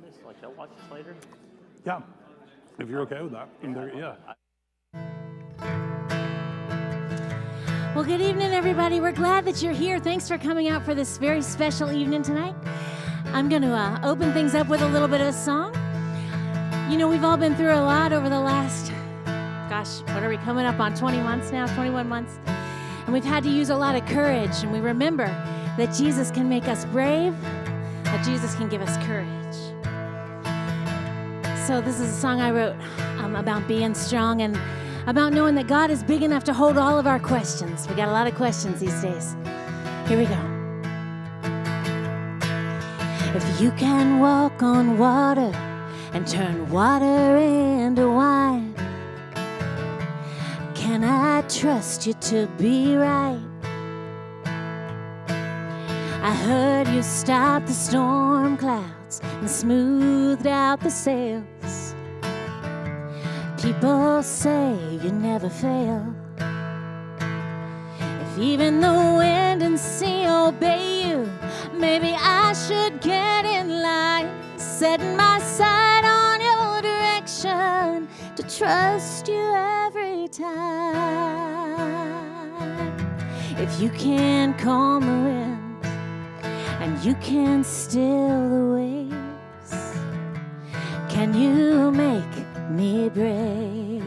this? Like, I'll watch this later? Yeah, if you're okay with that. Well, good evening, everybody. We're glad that you're here. Thanks for coming out for this very special evening tonight. I'm going to open things up with a little bit of a song. You know, we've all been through a lot over the last, what are we coming up on, 20 months now, 21 months? And we've had to use a lot of courage, and we remember that Jesus can make us brave, that Jesus can give us courage. So this is a song I wrote about being strong and about knowing that God is big enough to hold all of our questions. We got a lot of questions these days. Here we go. If you can walk on water and turn water into wine, can I trust you to be right? I heard you stopped the storm clouds and smoothed out the sails. People say you never fail. If even the wind and sea obey you, maybe I should get in line, setting my sight on your direction to trust you every time. If you can calm the wind and you can still the waves, can you make me brave?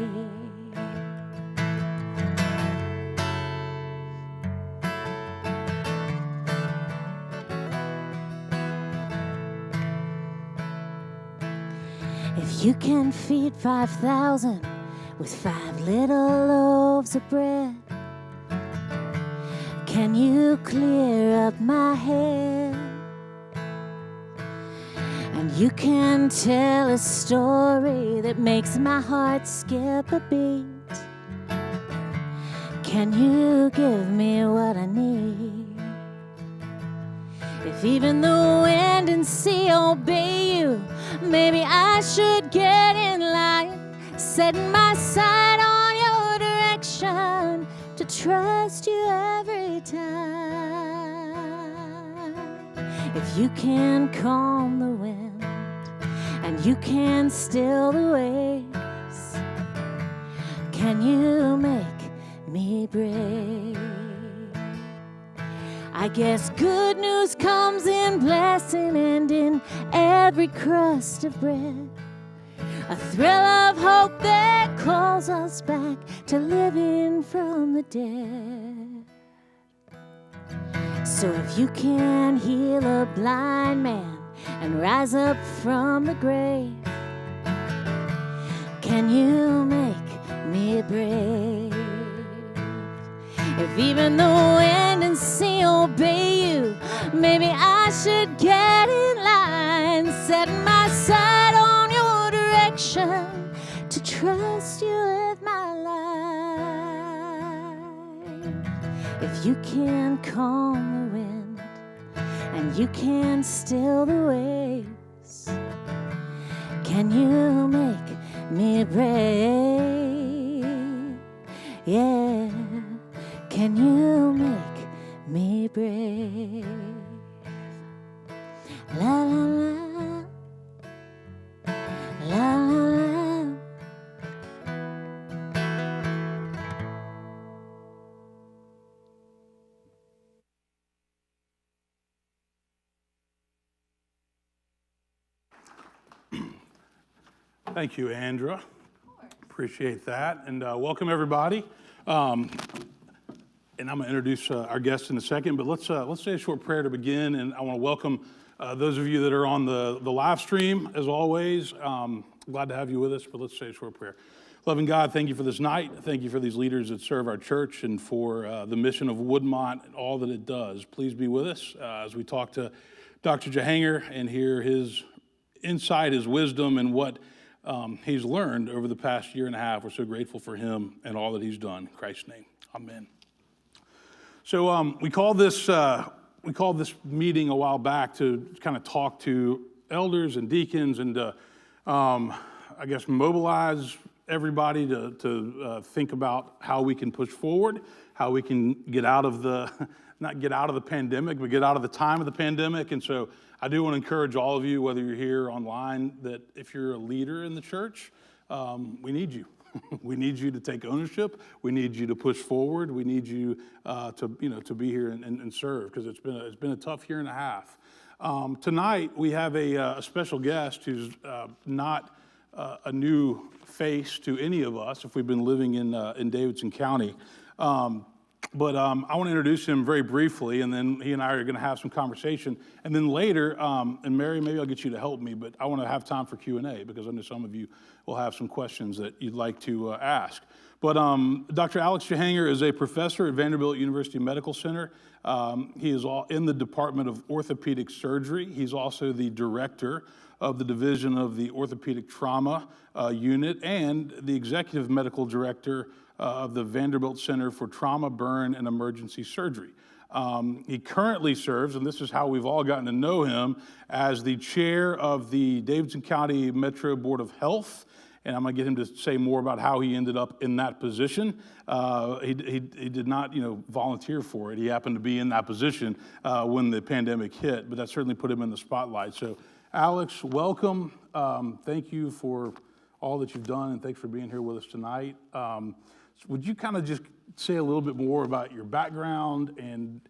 If you can feed 5,000 with 5 little loaves of bread, can you clear up my head? And you can tell a story that makes my heart skip a beat. Can you give me what I need? If even the wind and sea obey you, maybe I should get in line, setting my sight on your direction to trust you every time. If you can calm the wind and you can still the waves, can you make me brave? I guess good news comes in blessing and in every crust of bread, a thrill of hope that calls us back to living from the dead. So if you can heal a blind man and rise up from the grave, can you make me brave? If even the wind and sea obey you, maybe I should get in line, setting my sight on your direction to trust you with my life. If you can calm the wind and you can still the waves, can you make me brave? Yeah. Can you make me brave? La la la, la la la. Thank you, Andra. Appreciate that, and welcome everybody. And I'm going to introduce our guests in a second, but let's say a short prayer to begin. And I want to welcome those of you that are on the live stream, as always. Glad to have you with us, but let's say a short prayer. Loving God, thank you for this night. Thank you for these leaders that serve our church and for the mission of Woodmont and all that it does. Please be with us as we talk to Dr. Jahangir and hear his insight, his wisdom, and what he's learned over the past year and a half. We're so grateful for him and all that he's done. In Christ's name, amen. So we called this meeting a while back to kind of talk to elders and deacons and to, I guess, mobilize everybody to think about how we can push forward, how we can get out of the not get out of the pandemic, but get out of the time of the pandemic. And so I do want to encourage all of you, whether you're here online, that if you're a leader in the church, we need you. We need you to take ownership. We need you to push forward. We need you to be here and serve, because it's been a tough year and a half. Tonight we have a special guest who's not a new face to any of us if we've been living in Davidson County. But I want to introduce him very briefly, and then he and I are going to have some conversation. And then later, and Mary, maybe I'll get you to help me, but I want to have time for Q&A, because I know some of you will have some questions that you'd like to ask. But Dr. Alex Jahangir is a professor at Vanderbilt University Medical Center. He is in the Department of Orthopedic Surgery. He's also the director of the Division of the Orthopedic Trauma Unit and the executive medical director of the Vanderbilt Center for Trauma, Burn, and Emergency Surgery. He currently serves, and this is how we've all gotten to know him, as the chair of the Davidson County Metro Board of Health. And I'm going to get him to say more about how he ended up in that position. He did not, volunteer for it. He happened to be in that position when the pandemic hit, but that certainly put him in the spotlight. So, Alex, welcome. Thank you for all that you've done, and thanks for being here with us tonight. Would you kind of just say a little bit more about your background and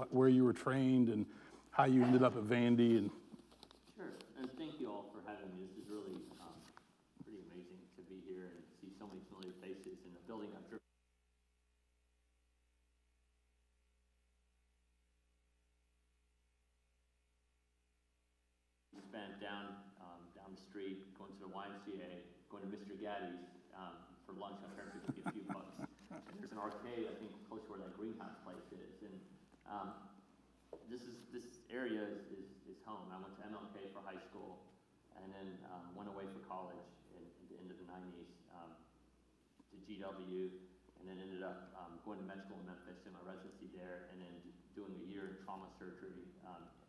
where you were trained and how you ended up at Vandy? And sure, and thank you all for having me. This is really pretty amazing to be here and see so many familiar faces in the building I've driven. Spent down the street, going to the YMCA, going to Mr. Gaddy's for lunch. My parents would give me a few bucks. And there's an arcade, I think, close to where that greenhouse place is. And this area is home. I went to MLK for high school, and then went away for college at the end of the 90s to GW, and then ended up going to med school in Memphis, doing my residency there, and then doing a year in trauma surgery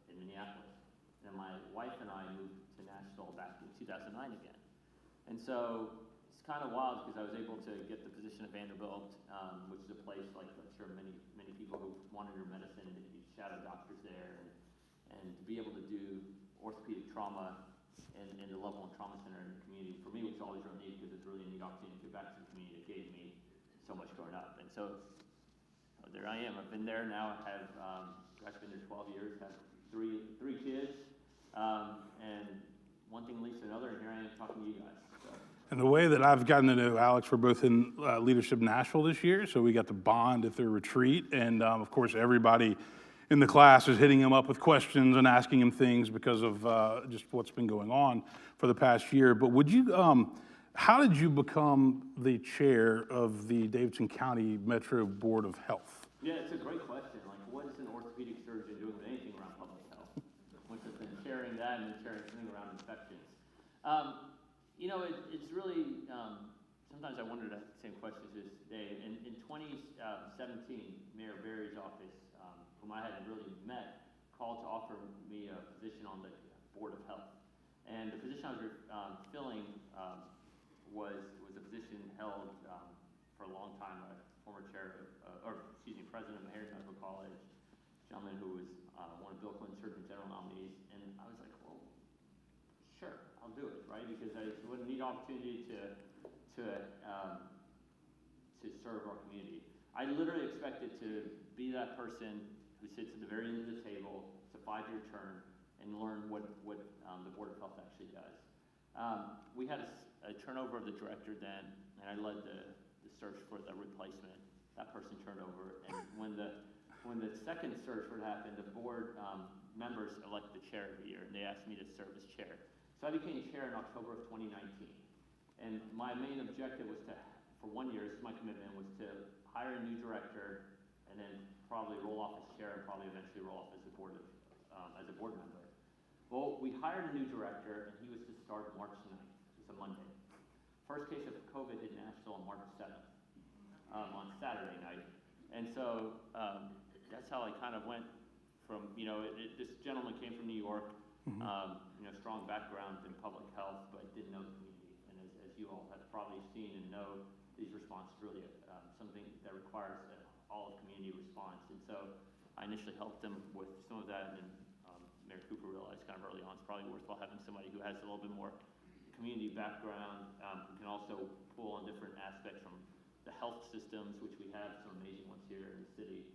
in Minneapolis. And my wife and I moved to Nashville back in 2009 again. And so it's kind of wild, because I was able to get the position at Vanderbilt, which is a place, like I'm sure many people who want to do medicine, you shadow doctors there, and to be able to do orthopedic trauma in the level 1 trauma center in the community, for me, was always really neat, because it's really a neat opportunity to give back to the community. It gave me so much growing up. And so there I am. I've been there now. I've been there 12 years, have three kids. And one thing leads to another, and here I am talking to you guys. So. And the way that I've gotten to know Alex, we're both in Leadership Nashville this year, so we got to bond at their retreat. And of course, everybody in the class is hitting him up with questions and asking him things because of just what's been going on for the past year. But how did you become the chair of the Davidson County Metro Board of Health? Yeah, it's a great question. Like, what is an orthopedic surgeon doing with anything around public health? Which has been chairing that and then chairing something around infections. It's really, sometimes I wondered that same question as today. In 2017, Mayor Berry's office, whom I hadn't really met, called to offer me a position on the Board of Health. And the position I was filling was a position held for a long time, a former president of Harris Medical College, a gentleman who was one of Bill Clinton's Surgeon General nominees. And I was like, well, sure, I'll do it, right? Because it was a neat opportunity to serve our community. I literally expected to be that person who sits at the very end of the table. It's a 5-year term, and learn what the Board of Health actually does. We had a turnover of the director then, and I led the search for the replacement. That person turned over, and when the second search would happen, the board members elect the chair every year, and they asked me to serve as chair. So I became chair in October of 2019, and my main objective was for 1 year, this is my commitment, was to hire a new director, and then probably roll off as chair, and probably eventually roll off as a board member. Well, we hired a new director, and he was to start March 9th. It's a Monday. First case of COVID hit Nashville on March 7th, on Saturday night. And so that's how I kind of went from, this gentleman came from New York, strong background in public health, but didn't know the community. And as you all have probably seen and know, these responses really something that requires all of community response. And so I initially helped them with some of that, and then Mayor Cooper realized kind of early on it's probably worthwhile having somebody who has a little bit more community background, who can also pull on different aspects from the health systems, which we have some amazing ones here in the city,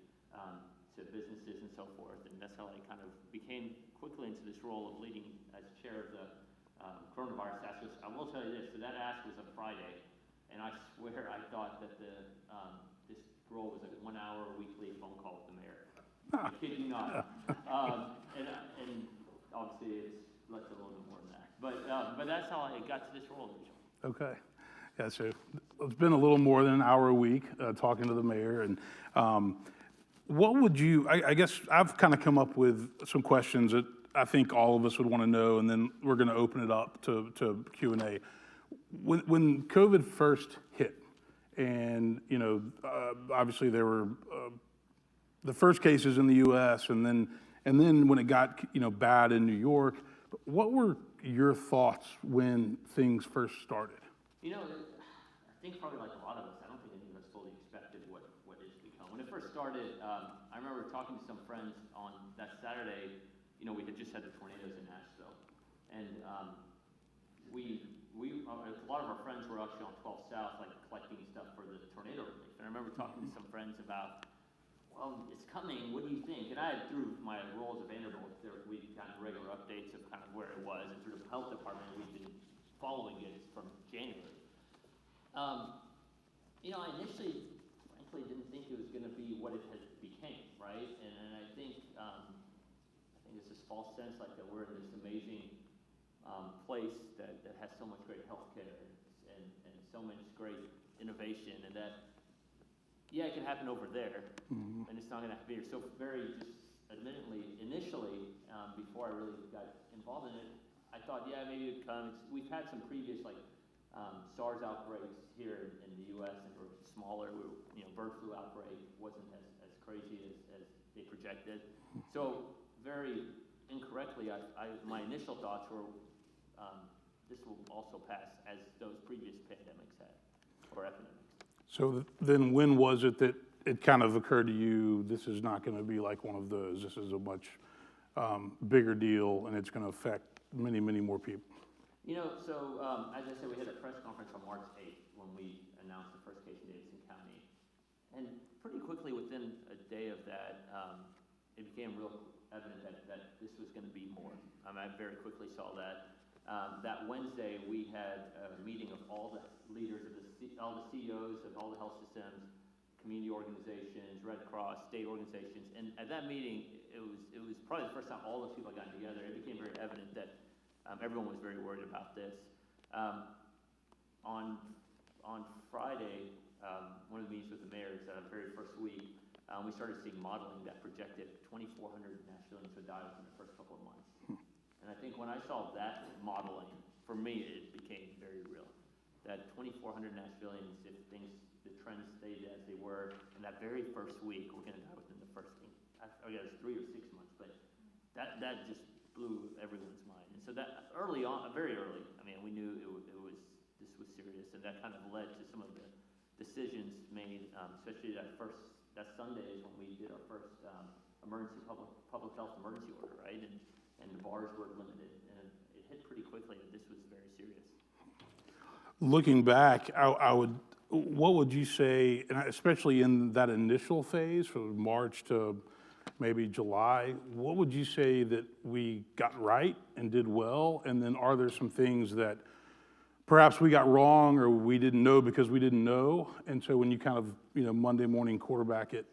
to businesses and so forth. And that's how I kind of became quickly into this role of leading as chair of the coronavirus task force. I will tell you this, so that ask was a Friday, and I swear I thought that this role was a 1 hour weekly phone call with the mayor. I kid you not. And obviously it's less a little bit more than that. But that's how I got to this role. Okay. Yeah, so it's been a little more than an hour a week talking to the mayor. And what would you, I guess I've kind of come up with some questions that I think all of us would want to know, and then we're going to open it up to Q&A. When COVID first hit, and, obviously there were the first cases in the U.S., and then when it got, bad in New York, what were your thoughts when things first started? I think probably like a lot of us, I don't think any of us fully expected what it's become. When it first started, I remember talking to some friends on that Saturday. We had just had the tornadoes in Nashville, and a lot of our friends were actually on 12 South, like collecting stuff for the tornado relief. And I remember talking to some friends about, well, it's coming, what do you think? And I had, through my role as a Vanderbilt, we'd gotten regular updates of kind of where it was, and through the health department, we'd been following it from January. I initially, frankly, didn't think it was going to be what it has became, right? And I think it's this false sense like that we're in this amazing place that has so much great healthcare and so much great innovation, and that, yeah, it can happen over there, and it's not going to happen here. So very just admittedly, initially, before I really got involved in it, I thought, yeah, maybe it comes. We've had some previous SARS outbreaks here in the U.S. and were smaller. Bird flu outbreak wasn't as crazy as they projected. So very incorrectly, my initial thoughts were this will also pass as those previous pandemics had, or epidemics. So then when was it that it kind of occurred to you, this is not going to be like one of those, this is a much bigger deal, and it's going to affect many, many more people? As I said, we had a press conference on March 8th when we announced the first case in Davidson County. And pretty quickly within a day of that, it became real evident that this was going to be more. I very quickly saw that. That Wednesday, we had a meeting of all the leaders of all the CEOs of all the health systems, community organizations, Red Cross, state organizations. And at that meeting, it was probably the first time all those people got together. It became very evident that everyone was very worried about this. On Friday, one of the meetings with the mayors, the very first week, we started seeing modeling that projected 2,400 Nashvillians would die within the first couple of months. And I think when I saw that modeling, for me, it became very real. That 2,400 Nashvillians, if the trends stayed as they were, in that very first week, we're going to die within the first thing. I guess 3 or 6 months, but that just blew everyone's mind. And so that early on, very early, we knew this was serious, and that kind of led to some of the decisions made, especially that Sunday is when we did our first emergency public health emergency order, right? And the bars were limited, and it hit pretty quickly that this was very serious. Looking back, what would you say, and especially in that initial phase, from March to maybe July, what would you say that we got right and did well? And then are there some things that perhaps we got wrong or we didn't know because we didn't know? And so when you kind of, Monday morning quarterback it,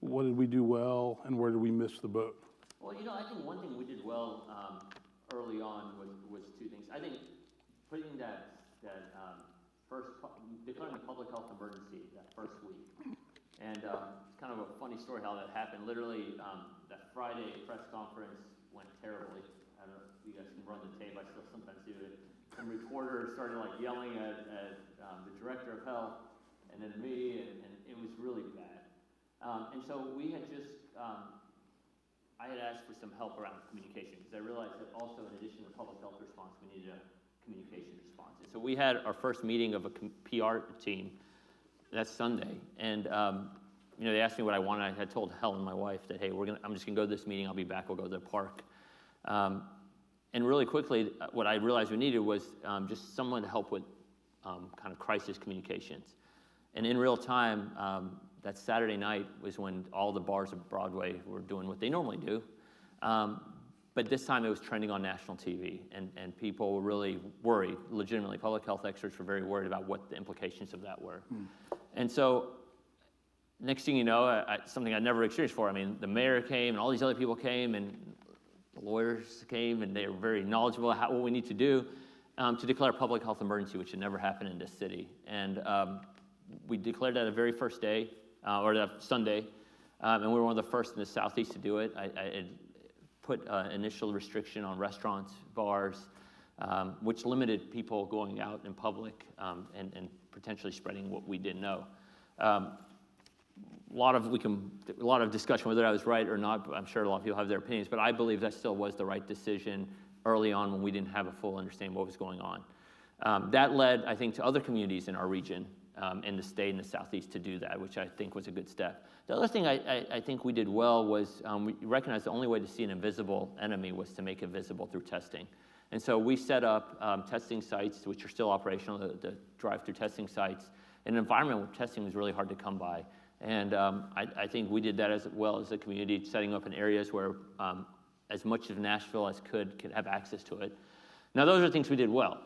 what did we do well and where did we miss the boat? Well, I think one thing we did well early on was 2 things. I think putting that first, declaring a public health emergency that first week. And it's kind of a funny story how that happened. Literally, that Friday press conference went terribly. I don't know if you guys can run the tape. I still sometimes do it. Some reporters started yelling at the director of health and then me, and it was really bad. And so we had just, I had asked for some help around communication because I realized that also in addition to the public health response, we needed a communication response. And so we had our first meeting of a PR team that Sunday, and they asked me what I wanted. I had told Helen, my wife, that, hey, I'm just gonna go to this meeting. I'll be back. We'll go to the park. And really quickly, what I realized we needed was just someone to help with kind of crisis communications. And in real time, that Saturday night was when all the bars of Broadway were doing what they normally do. But this time it was trending on national TV, and people were really worried, legitimately. Public health experts were very worried about what the implications of that were. And so next thing you know, something I'd never experienced before, the mayor came and all these other people came and the lawyers came and they were very knowledgeable about what we need to do to declare a public health emergency, which had never happened in this city. And we declared that the very first day, or that Sunday, and we were one of the first in the Southeast to do it. I put initial restriction on restaurants, bars, which limited people going out in public and potentially spreading what we didn't know. A lot of discussion whether I was right or not. I'm sure a lot of people have their opinions, but I believe that still was the right decision early on when we didn't have a full understanding of what was going on. That led, I think, to other communities in our region, in the state and the Southeast to do that, which I think was a good step. The other thing I think we did well was we recognized the only way to see an invisible enemy was to make it visible through testing. And so we set up testing sites, which are still operational, the drive-through testing sites, in an environment where testing was really hard to come by. And I think we did that as well as a community, setting up in areas where as much of Nashville as could have access to it. Now, those are things we did well.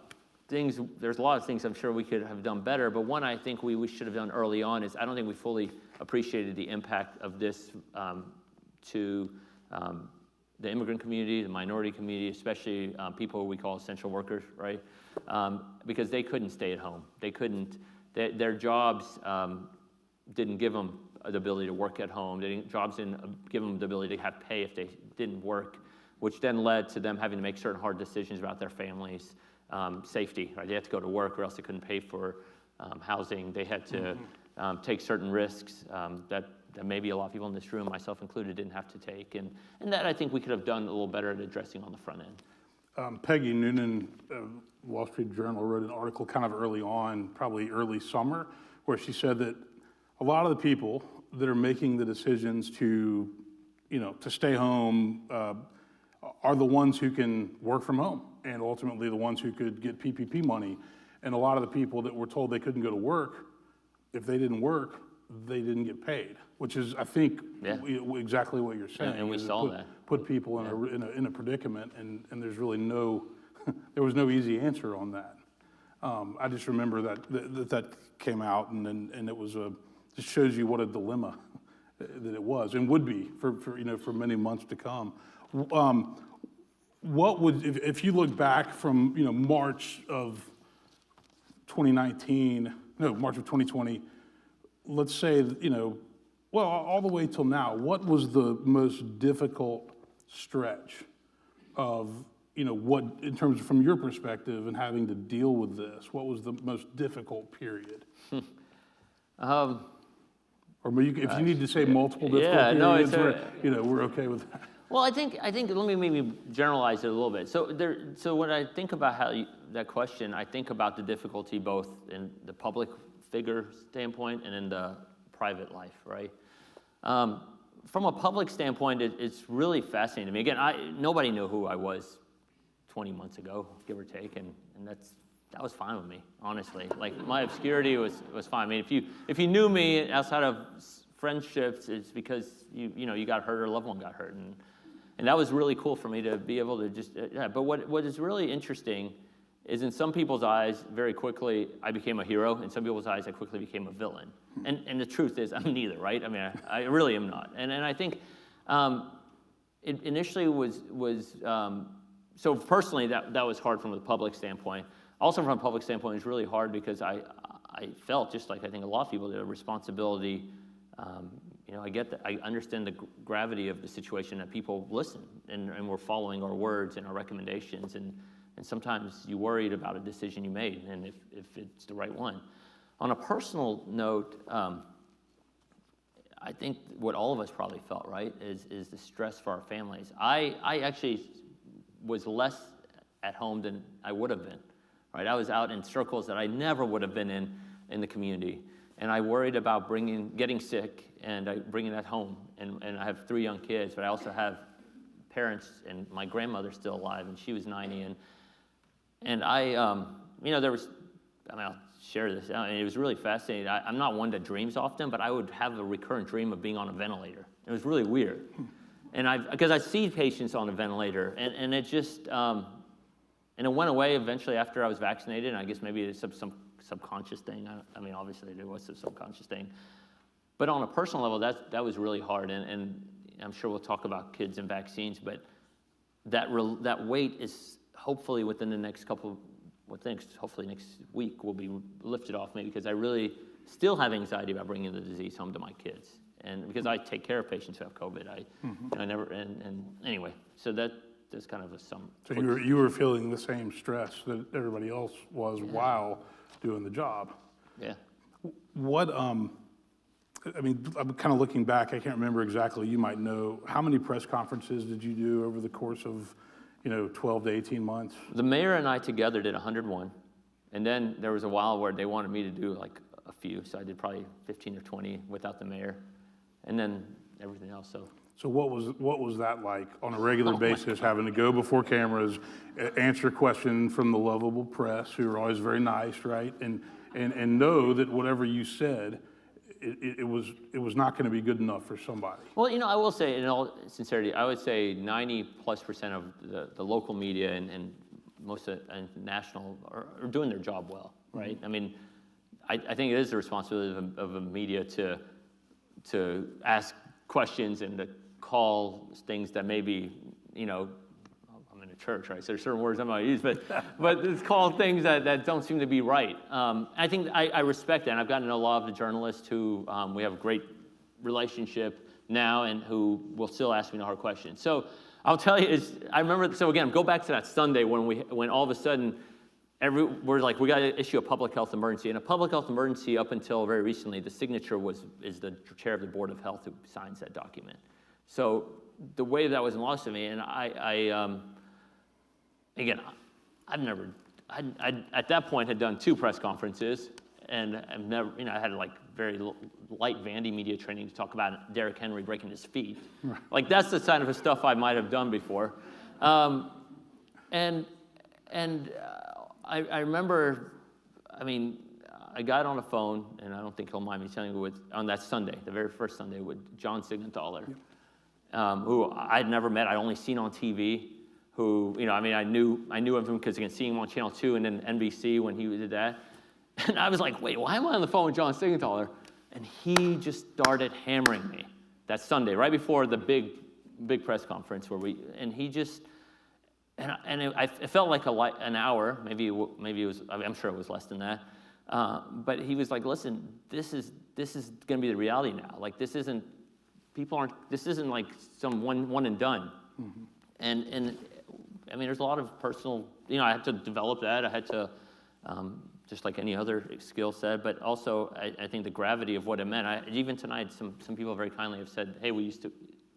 There's a lot of things I'm sure we could have done better, but one I think we should have done early on is I don't think we fully appreciated the impact of this to the immigrant community, the minority community, especially people we call essential workers, right? Because they couldn't stay at home. They couldn't, their jobs didn't give them the ability to work at home. Jobs didn't give them the ability to have pay if they didn't work, which then led to them having to make certain hard decisions about their families. Safety, right? They had to go to work or else they couldn't pay for housing. They had to take certain risks that maybe a lot of people in this room, myself included, didn't have to take. And that I think we could have done a little better at addressing on the front end. Peggy Noonan, Wall Street Journal, wrote an article kind of early on, probably early summer, where she said that a lot of the people that are making the decisions to stay home are the ones who can work from home, and ultimately the ones who could get PPP money. And a lot of the people that were told they couldn't go to work, if they didn't work, they didn't get paid, which is, I think, exactly what you're saying. And we saw that. Put people in a predicament, and there's really there was no easy answer on that. I just remember that came out, and it was just shows you what a dilemma that it was, and would be for many months to come. What would, if you look back from March of 2019, March of 2020, let's say all the way till now, what was the most difficult stretch of what, in terms of from your perspective and having to deal with this, what was the most difficult period? Or if you need to say multiple difficult periods, we're okay with that. Well, I think let me maybe generalize it a little bit. So when I think about that question, I think about the difficulty both in the public figure standpoint and in the private life, right? From a public standpoint, it's really fascinating to me. Again, nobody knew who I was 20 months ago, give or take, and that was fine with me, honestly. Like, my obscurity was fine. I mean, if you knew me outside of friendships, it's because you got hurt or a loved one got hurt, and that was really cool for me to be able to just, But what is really interesting is in some people's eyes, very quickly, I became a hero. In some people's eyes, I quickly became a villain. And the truth is, I'm neither, right? I mean, I really am not. And I think it initially was so personally, that was hard from the public standpoint. Also from a public standpoint, it was really hard because I felt, just like I think a lot of people did, a responsibility. I get that. I understand the gravity of the situation, that people listen and were following our words and our recommendations, and sometimes you worried about a decision you made and if it's the right one. On a personal note, I think what all of us probably felt, right, is the stress for our families. I actually was less at home than I would have been, right? I was out in circles that I never would have been in the community. And I worried about getting sick and bringing that home. And I have 3 young kids, but I also have parents, and my grandmother's still alive, and she was 90. And I, there was, I'll share this. It was really fascinating. I'm not one that dreams often, but I would have a recurrent dream of being on a ventilator. It was really weird. And because I see patients on a ventilator, and it just, and it went away eventually after I was vaccinated, and I guess maybe it's some subconscious thing. Obviously there was a subconscious thing. But on a personal level, that was really hard, and I'm sure we'll talk about kids and vaccines, but that weight is hopefully within the next hopefully next week will be lifted off me, because I really still have anxiety about bringing the disease home to my kids. And because I take care of patients who have COVID, I never, and anyway, so that's kind of a sum. So you were feeling the same stress that everybody else was while doing the job. Yeah. What, I'm kind of looking back, I can't remember exactly, you might know, how many press conferences did you do over the course of 12 to 18 months? The mayor and I together did 101. And then there was a while where they wanted me to do like a few. So I did probably 15 or 20 without the mayor. And then everything else. So what was that like on a regular basis, having to go before cameras, answer questions from the lovable press, who are always very nice, right? And know that whatever you said, it was not going to be good enough for somebody. Well, I will say, in all sincerity, I would say 90+% of the local media and most of and national are doing their job well, right? Mm-hmm. I think it is the responsibility of the media to ask questions and to call things that maybe, I'm in a church, right? So there's certain words I'm not use, but it's called things that don't seem to be right. I think I respect that, and I've gotten to know a lot of the journalists who we have a great relationship now, and who will still ask me the hard questions. So I'll tell you, I remember. So again, go back to that Sunday when all of a sudden we're like, we got to issue a public health emergency, and a public health emergency up until very recently, the signature is the chair of the Board of Health who signs that document. So the way that was lost to me, and again, I've never, I at that point had done 2 press conferences, and I've never, I had like very light Vandy media training to talk about Derrick Henry breaking his feet. Right. Like that's the kind of stuff I might have done before. I remember, I got on the phone, and I don't think he'll mind me telling you, on that Sunday, the very first Sunday, with John Siegenthaler, who I'd never met, I'd only seen on TV, who, I knew of him because, again, seeing him on Channel 2 and then NBC when he did that. And I was like, wait, why am I on the phone with John Siegenthaler? And he just started hammering me that Sunday, right before the big press conference it felt like an hour, maybe it was, I'm sure it was less than that. But he was like, listen, this is going to be the reality now. Like, this isn't like some one and done. Mm-hmm. And there's a lot of personal, I had to develop that. I had to, just like any other skill set, but also I think the gravity of what it meant. Even tonight, some people very kindly have said, hey, we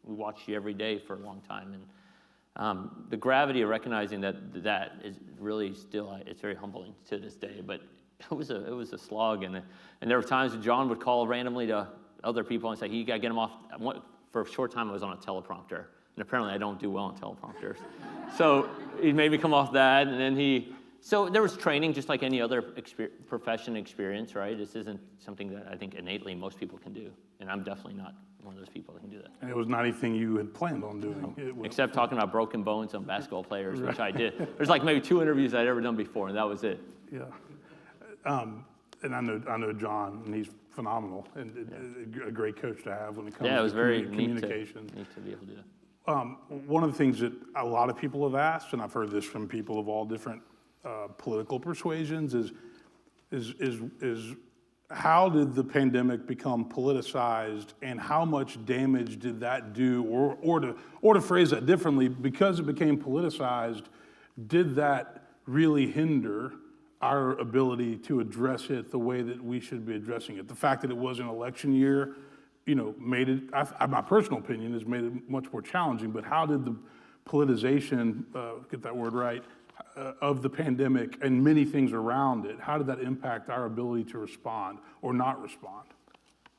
watched you every day for a long time. And the gravity of recognizing that is really still, it's very humbling to this day, but it was a slog, and there were times when John would call randomly to other people and say, you gotta get him off. For a short time I was on a teleprompter, and apparently I don't do well on teleprompters. So he made me come off that, and then so there was training just like any other profession experience, right? This isn't something that I think innately most people can do, and I'm definitely not one of those people that can do that. And it was not anything you had planned on doing. No. Except talking about broken bones on basketball players, which I did. There's like maybe 2 interviews I'd ever done before, and that was it. Yeah. And I know John, and he's phenomenal, and a great coach to have when it comes it was to very communication. Neat to be able to do that. One of the things that a lot of people have asked, and I've heard this from people of all different political persuasions, is how did the pandemic become politicized, and how much damage did that do, or to phrase that differently, because it became politicized, did that really hinder our ability to address it the way that we should be addressing it? The fact that it was an election year, made it, my personal opinion, has made it much more challenging, but how did the politicization, get that word right, of the pandemic and many things around it, how did that impact our ability to respond or not respond?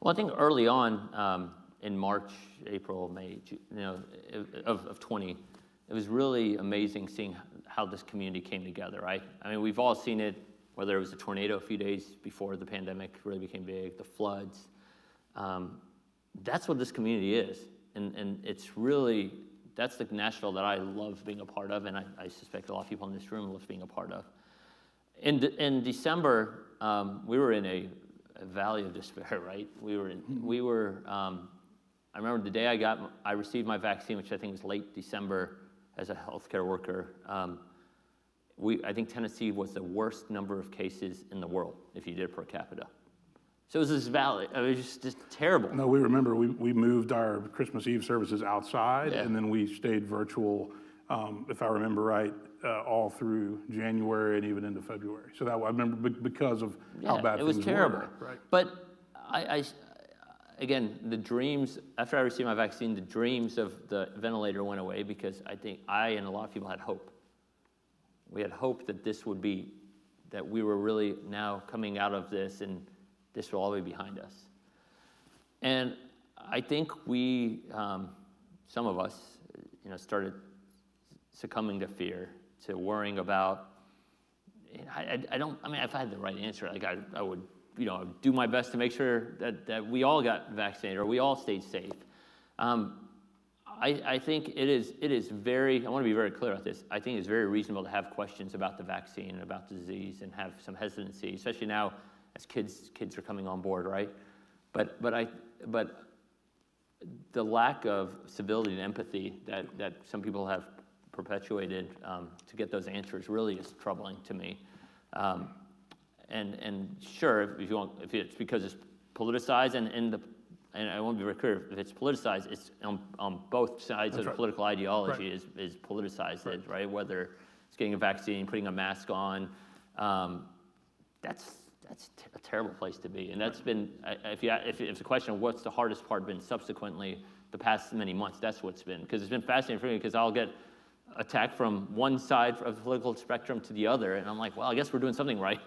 Well, I think early on, in March, April, May, of 20, it was really amazing seeing how this community came together, right? I mean, we've all seen it, whether it was a tornado a few days before the pandemic really became big, the floods. That's what this community is. And it's really, that's the Nashville that I love being a part of, and I suspect a lot of people in this room love being a part of. In December, we were in a valley of despair, right? I remember the day I received my vaccine, which I think was late December, as a healthcare worker. I think Tennessee was the worst number of cases in the world if you did it per capita. So it was this valley. I mean, it was just terrible. No, we remember we moved our Christmas Eve services outside, Yeah. and then we stayed virtual, if I remember right, all through January and even into February. So that I remember because of how bad it was things terrible. were. Right. But again, the dreams, after I received my vaccine, the dreams of the ventilator went away because I think I and a lot of people had hope. We had hope that that we were really now coming out of this and this will all be behind us. And I think we, some of us, started succumbing to fear, to worrying about, if I had the right answer, I would, do my best to make sure that we all got vaccinated or we all stayed safe. I think it is very, I want to be very clear about this. I think it's very reasonable to have questions about the vaccine and about the disease and have some hesitancy, especially now as kids are coming on board, right? But the lack of civility and empathy that some people have perpetuated to get those answers really is troubling to me. And sure, if it's because it's politicized, and I want to be very clear, if it's politicized, it's on both sides of the political ideology is politicized, right? Whether it's getting a vaccine, putting a mask on, that's a terrible place to be. And that's been, if it's a question of what's the hardest part been subsequently the past many months, that's what's been. Because it's been fascinating for me because I'll get attacked from one side of the political spectrum to the other, and I'm like, well, I guess we're doing something right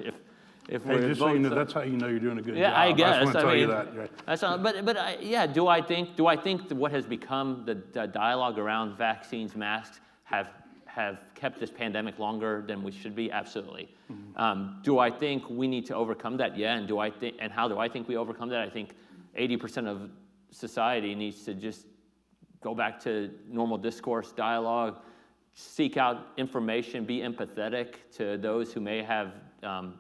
if we're just so you know, that's how you know you're doing a good job. Yeah, I guess. I just want to tell you that. Right. That's not, but do I think that what has become the dialogue around vaccines, masks, have kept this pandemic longer than we should be? Absolutely. Mm-hmm. Do I think we need to overcome that? Yeah. And how do I think we overcome that? I think 80% of society needs to just go back to normal discourse, dialogue, seek out information, be empathetic to those who may have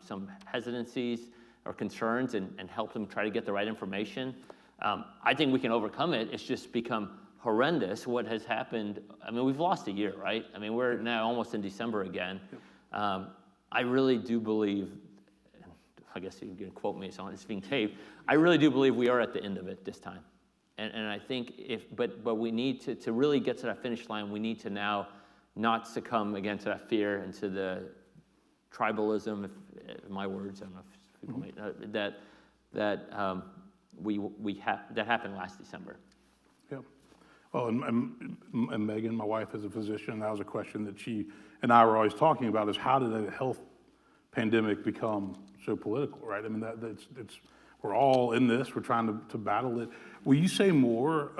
some hesitancies or concerns and help them try to get the right information. I think we can overcome it. It's just become horrendous what has happened. I mean, we've lost a year, right? I mean, we're now almost in December again. I really do believe, I guess you can quote me, so it's being taped, I really do believe we are at the end of it this time. And I think but we need to really get to that finish line, we need to now not succumb again to that fear and to the tribalism, if my words, I don't know if people may, that happened last December. Yeah. Well, and Megan, my wife, is a physician. That was a question that she and I were always talking about: is how did a health pandemic become so political, right? I mean, we're all in this. We're trying to battle it. Will you say more?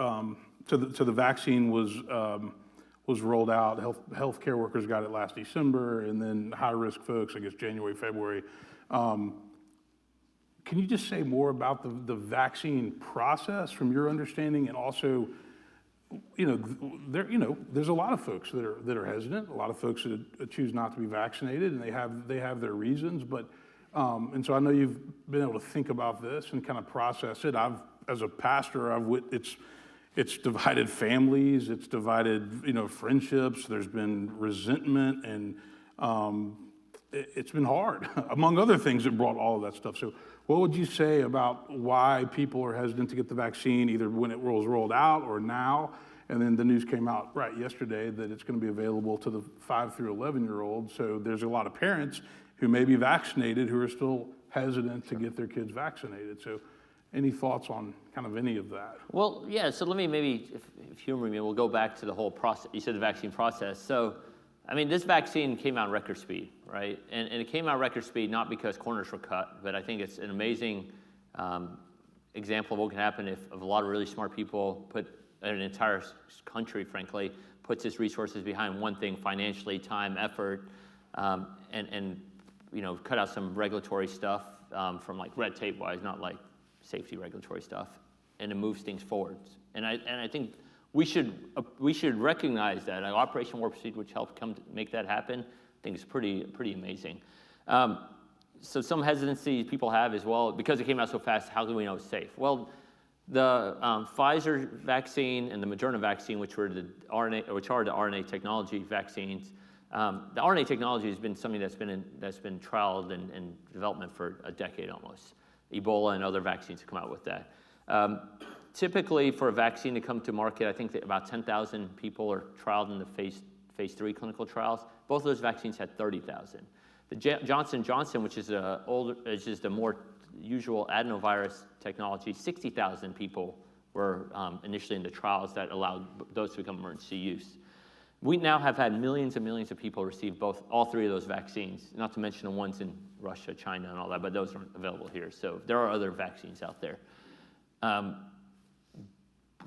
So the vaccine was rolled out. Healthcare workers got it last December, and then high-risk folks, I guess, January, February. Can you just say more about the vaccine process from your understanding, and also, there's a lot of folks that are hesitant, a lot of folks that choose not to be vaccinated, and they have their reasons. But and so I know you've been able to think about this and kind of process it. As a pastor, it's divided families, it's divided, friendships. There's been resentment, and it's been hard, among other things that brought all of that stuff. So what would you say about why people are hesitant to get the vaccine, either when it was rolled out or now? And then the news came out yesterday that it's going to be available to the 5 through 11-year-olds. So there's a lot of parents who may be vaccinated who are still hesitant to get their kids vaccinated. So any thoughts on kind of any of that? Well, yeah, so let me maybe, if you humor me, we'll go back to the whole process. You said the vaccine process. So I mean, this vaccine came out in record speed, right? And it came out in record speed not because corners were cut, but I think it's an amazing example of what can happen if a lot of really smart people put an entire country, frankly, puts its resources behind one thing financially, time, effort, and cut out some regulatory stuff from like red tape wise, not like safety regulatory stuff, and it moves things forward. And I think we should recognize that Operation Warp Speed, which helped make that happen, I think is pretty amazing. So some hesitancy people have as well, because it came out so fast, how do we know it's safe? Well, the Pfizer vaccine and the Moderna vaccine, which are the RNA technology vaccines, the RNA technology has been something that's been trialed and development for a decade almost. Ebola and other vaccines have come out with that. Typically, for a vaccine to come to market, I think that about 10,000 people are trialed in the phase 3 clinical trials. Both of those vaccines had 30,000. The Johnson & Johnson, which is the more usual adenovirus technology, 60,000 people were initially in the trials that allowed those to become emergency use. We now have had millions and millions of people receive all three of those vaccines, not to mention the ones in Russia, China, and all that, but those aren't available here. So there are other vaccines out there.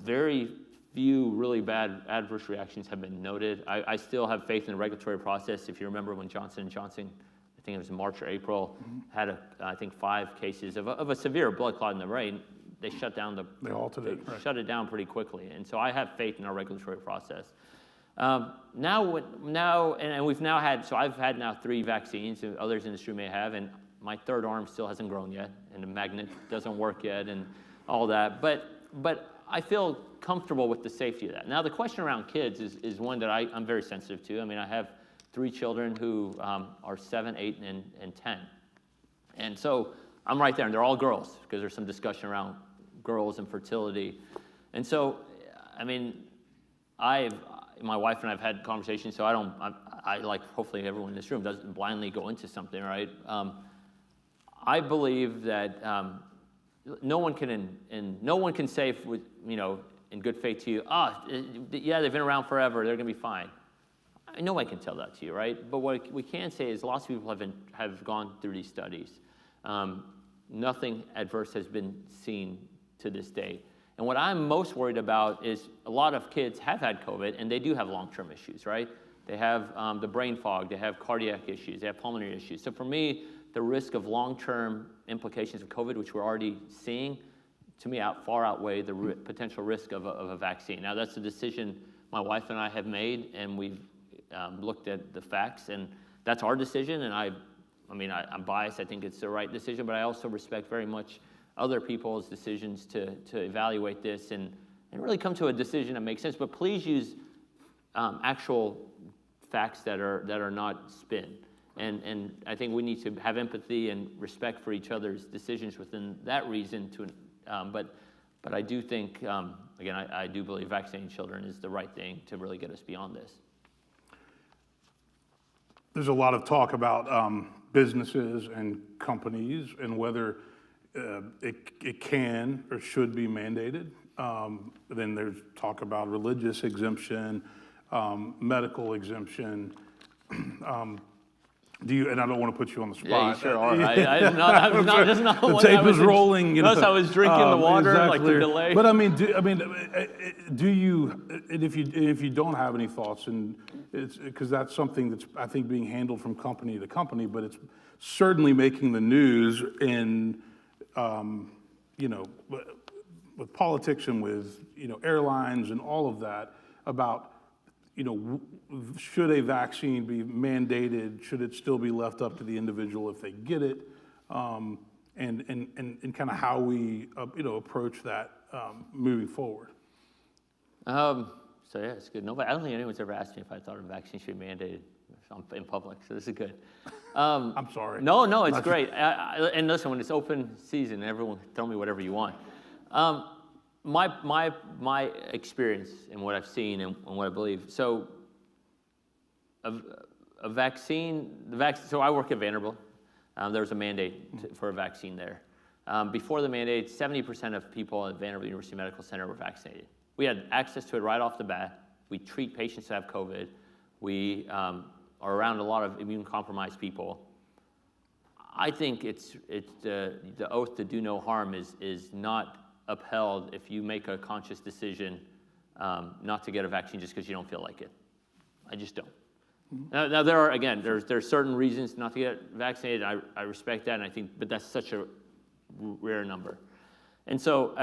Very few really bad adverse reactions have been noted. I still have faith in the regulatory process. If you remember when Johnson & Johnson, I think it was March or April, had I think 5 cases of a severe blood clot in the brain, they shut down shut it down pretty quickly. And so I have faith in our regulatory process. We've now had, so I've had now 3 vaccines, and others in this room may have, and my third arm still hasn't grown yet, and the magnet doesn't work yet, and all that. But I feel comfortable with the safety of that. Now, the question around kids is one that I'm very sensitive to. I mean, I have 3 children who are 7, 8, and 10. And so I'm right there, and they're all girls, because there's some discussion around girls and fertility. And so, I mean, my wife and I have had conversations, so I like, hopefully everyone in this room doesn't blindly go into something, right? I believe that no one can say, in good faith to you, yeah, they've been around forever, they're going to be fine. No one can tell that to you, right? But what we can say is lots of people have gone through these studies. Nothing adverse has been seen to this day. And what I'm most worried about is a lot of kids have had COVID, and they do have long-term issues, right? They have the brain fog, they have cardiac issues, they have pulmonary issues. So for me, the risk of long-term implications of COVID, which we're already seeing, to me, far outweigh the potential risk of a vaccine. Now, that's a decision my wife and I have made, and we've looked at the facts, and that's our decision. And I'm biased. I think it's the right decision, but I also respect very much other people's decisions to evaluate this and really come to a decision that makes sense. But please use actual facts that are not spin. And I think we need to have empathy and respect for each other's decisions within that reason. But I do think, again, I do believe vaccinating children is the right thing to really get us beyond this. There's a lot of talk about businesses and companies and whether it can or should be mandated. Then there's talk about religious exemption, medical exemption. And I don't want to put you on the spot. Yeah, you sure are. That's not the what tape is rolling. Notice I was drinking the water, exactly. like the delay. But do you? And if you don't have any thoughts, and it's because that's something that's I think being handled from company to company, but it's certainly making the news in, with politics and with airlines and all of that about. Should a vaccine be mandated? Should it still be left up to the individual if they get it? And kind of how we, approach that moving forward. So yeah, it's good. I don't think anyone's ever asked me if I thought a vaccine should be mandated in public, so this is good. I'm sorry. No, it's great. And listen, when it's open season, everyone tell me whatever you want. My experience and what I've seen and what I believe. So a vaccine, so I work at Vanderbilt. There was a mandate for a vaccine there. Before the mandate, 70% of people at Vanderbilt University Medical Center were vaccinated. We had access to it right off the bat. We treat patients who have COVID. We are around a lot of immune-compromised people. I think it's the oath to do no harm is not upheld if you make a conscious decision not to get a vaccine just because you don't feel like it. I just don't. Now there are, again, there's certain reasons not to get vaccinated. I respect that, and I think, but that's such a rare number. And so,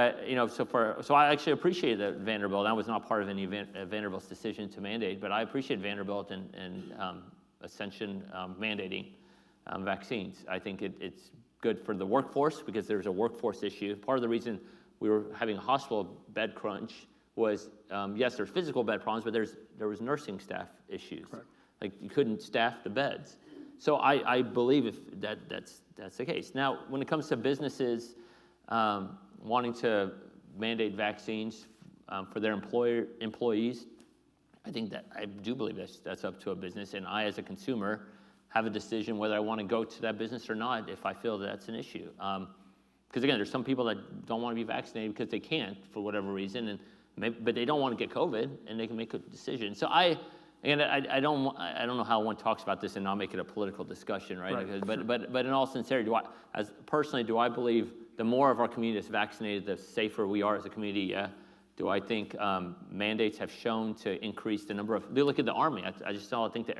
so I actually appreciate that Vanderbilt. I was not part of any Vanderbilt's decision to mandate, but I appreciate Vanderbilt and Ascension mandating vaccines. I think it's good for the workforce because there's a workforce issue. Part of the reason we were having a hospital bed crunch was, yes, there's physical bed problems, but there was nursing staff issues. Correct. Like you couldn't staff the beds. So I believe if that's the case. Now, when it comes to businesses wanting to mandate vaccines for their employees, I think that I do believe that's up to a business, and I, as a consumer, have a decision whether I want to go to that business or not if I feel that that's an issue. Because again, there's some people that don't want to be vaccinated because they can't for whatever reason, but they don't want to get COVID, and they can make a decision. So I don't know how one talks about this and not make it a political discussion, right? But in all sincerity, do I believe the more of our community is vaccinated, the safer we are as a community? Yeah. Do I think mandates have shown to increase the number of? Look at the Army. I just saw. I think the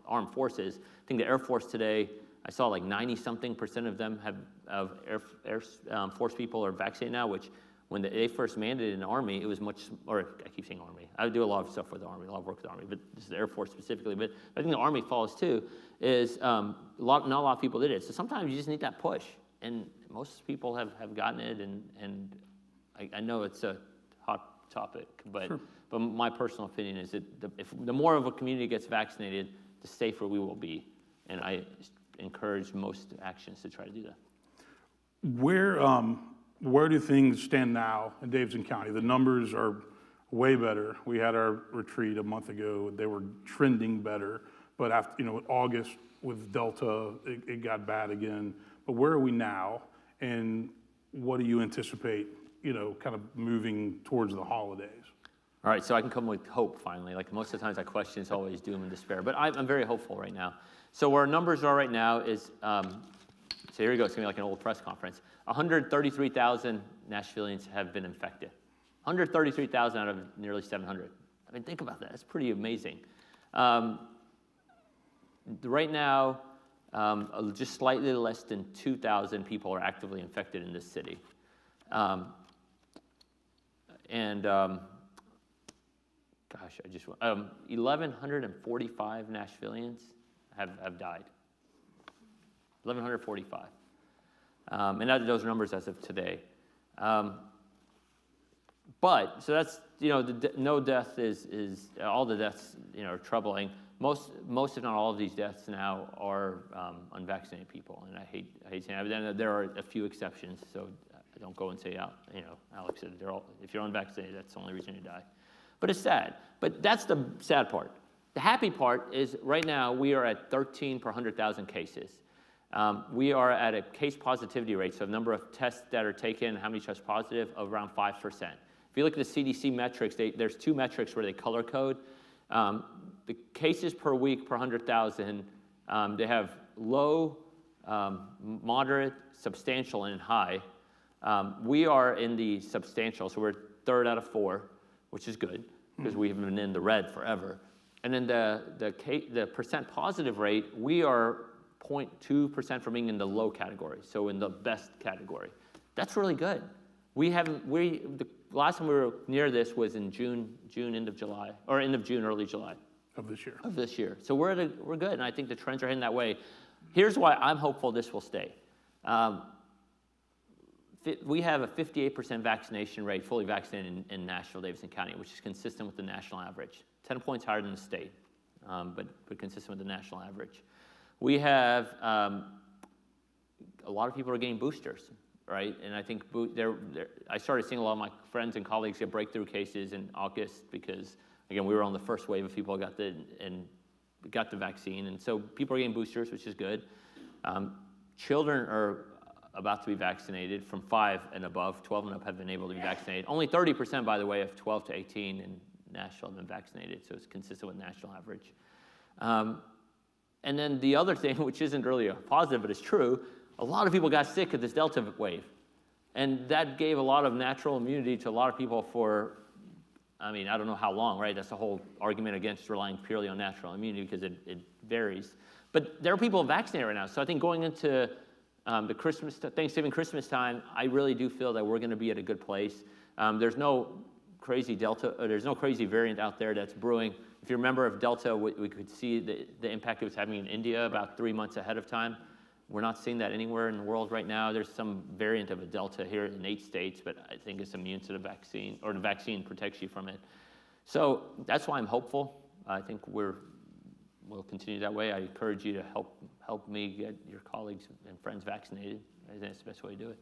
Armed Forces. I think the Air Force today. I saw like 90-something% of them Air Force people are vaccinated now. Which when they first mandated in the Army, it was much. Or I keep saying Army. I do a lot of stuff with the Army, a lot of work with the Army, but this is the Air Force specifically. But I think the Army follows too. Is not a lot of people did it. So sometimes you just need that push, and most people have gotten it. And I know it's a hot topic, but sure. But my personal opinion is that if the more of a community gets vaccinated, the safer we will be, and I encourage most actions to try to do that. Where do things stand now in Davidson County? The numbers are way better. We had our retreat a month ago; they were trending better, but after August with Delta, it got bad again. But where are we now, and what do you anticipate? Kind of moving towards the holidays. All right, so I can come with hope finally. Like most of the times I question, it's always doom and despair, but I'm very hopeful right now. So where our numbers are right now is, so here we go, it's gonna be like an old press conference. 133,000 Nashvillians have been infected. 133,000 out of nearly 700. I mean, think about that, that's pretty amazing. Right now, just slightly less than 2,000 people are actively infected in this city. 1,145 Nashvillians have died. 1,145. And those numbers as of today. But, so that's, no death is all the deaths, are troubling. Most, if not all of these deaths now are unvaccinated people. And I hate saying that, but then there are a few exceptions, so I don't go and say, Alex said, if you're unvaccinated, that's the only reason you die. But it's sad. But that's the sad part. The happy part is right now we are at 13 per 100,000 cases. We are at a case positivity rate, so the number of tests that are taken, how many test positive, of around 5%. If you look at the CDC metrics, there's two metrics where they color code. The cases per week per 100,000, they have low, moderate, substantial, and high. We are in the substantial, so we're third out of 4, which is good because we have been in the red forever. And then the percent positive rate, we are 0.2% from being in the low category, so in the best category. That's really good. The last time we were near this was in June, end of July, or end of June, early July. Of this year. So we're good, and I think the trends are heading that way. Here's why I'm hopeful this will stay. We have a 58% vaccination rate, fully vaccinated in Nashville, Davidson County, which is consistent with the national average. 10 points higher than the state, but consistent with the national average. We have a lot of people are getting boosters, right? And I think I started seeing a lot of my friends and colleagues get breakthrough cases in August because, again, we were on the first wave of people who got the vaccine, and so people are getting boosters, which is good. Children are about to be vaccinated from 5 and above. 12 and up have been able to be vaccinated. Only 30%, by the way, of 12 to 18 in Nashville have been vaccinated, so it's consistent with national average. And then the other thing, which isn't really a positive, but it's true, a lot of people got sick at this Delta wave. And that gave a lot of natural immunity to a lot of people for, I don't know how long, right? That's the whole argument against relying purely on natural immunity because it varies. But there are people vaccinated right now. So I think going into the Thanksgiving, Christmas time, I really do feel that we're going to be at a good place. There's no crazy Delta, or there's no crazy variant out there that's brewing. If you remember, of Delta, we could see the impact it was having in India about 3 months ahead of time. We're not seeing that anywhere in the world right now. There's some variant of a Delta here in 8 states, but I think it's immune to the vaccine, or the vaccine protects you from it. So that's why I'm hopeful. I think we'll continue that way. I encourage you to help me get your colleagues and friends vaccinated. I think that's the best way to do it.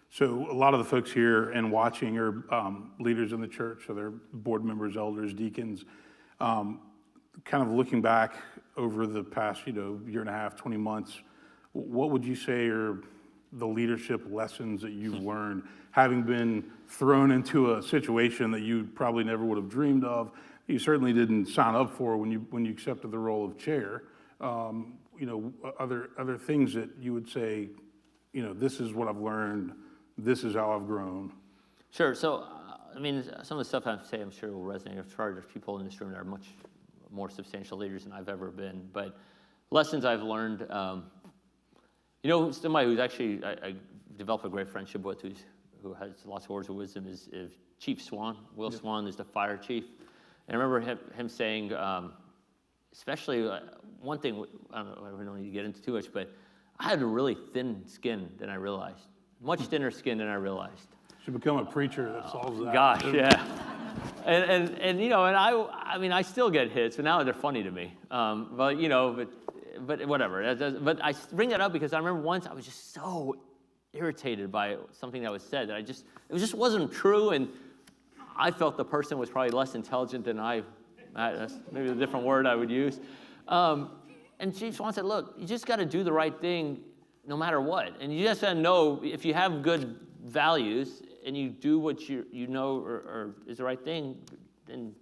So a lot of the folks here and watching are leaders in the church, so they're board members, elders, deacons. Kind of looking back over the past, year and a half, 20 months, what would you say are the leadership lessons that you've learned, having been thrown into a situation that you probably never would have dreamed of? You certainly didn't sign up for when you accepted the role of chair. Other things that you would say, this is what I've learned, this is how I've grown. Sure. So, some of the stuff I say I'm sure will resonate. I've tried. There's people in this room that are much more substantial leaders than I've ever been. But lessons I've learned, somebody who's actually I developed a great friendship with, who has lots of words of wisdom, is Chief Swan. Will Swan is the fire chief. And I remember him saying, especially one thing, I don't need to get into too much, but I had a really thin skin than I realized. Much thinner skin than I realized. Should become a preacher that solves that. Gosh, yeah. I still get hits, but now they're funny to me. But whatever. But I bring that up because I remember once I was just so irritated by something that was said that it just wasn't true, and I felt the person was probably less intelligent than I. That's maybe a different word I would use. And Chief Swan said, "Look, you just got to do the right thing, no matter what, and you just got to know if you have good values and you do what you know or is the right thing, then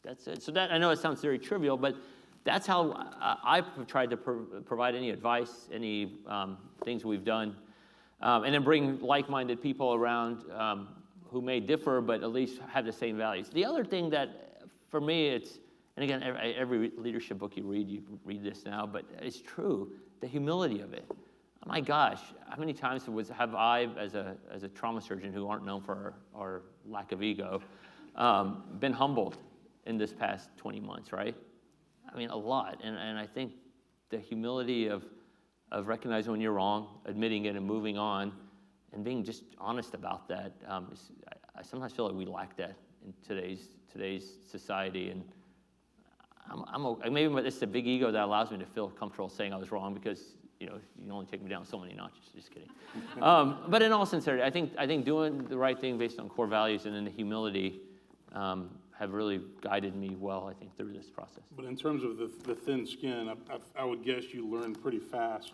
that's it." So that, I know it sounds very trivial, but that's how I've tried to provide any advice, any things we've done, and then bring like-minded people around who may differ but at least have the same values. The other thing that, for me, it's, and again, every leadership book you read this now, but it's true, the humility of it. My gosh, how many times have I, as a trauma surgeon who aren't known for our lack of ego, been humbled in this past 20 months, right? A lot. And I think the humility of recognizing when you're wrong, admitting it and moving on, and being just honest about that, I sometimes feel like we lack that in today's society. And maybe it's the big ego that allows me to feel comfortable saying I was wrong, because you only take me down so many notches. Just kidding. But in all sincerity, I think doing the right thing based on core values and then the humility have really guided me well, I think, through this process. But in terms of the thin skin, I would guess you learned pretty fast.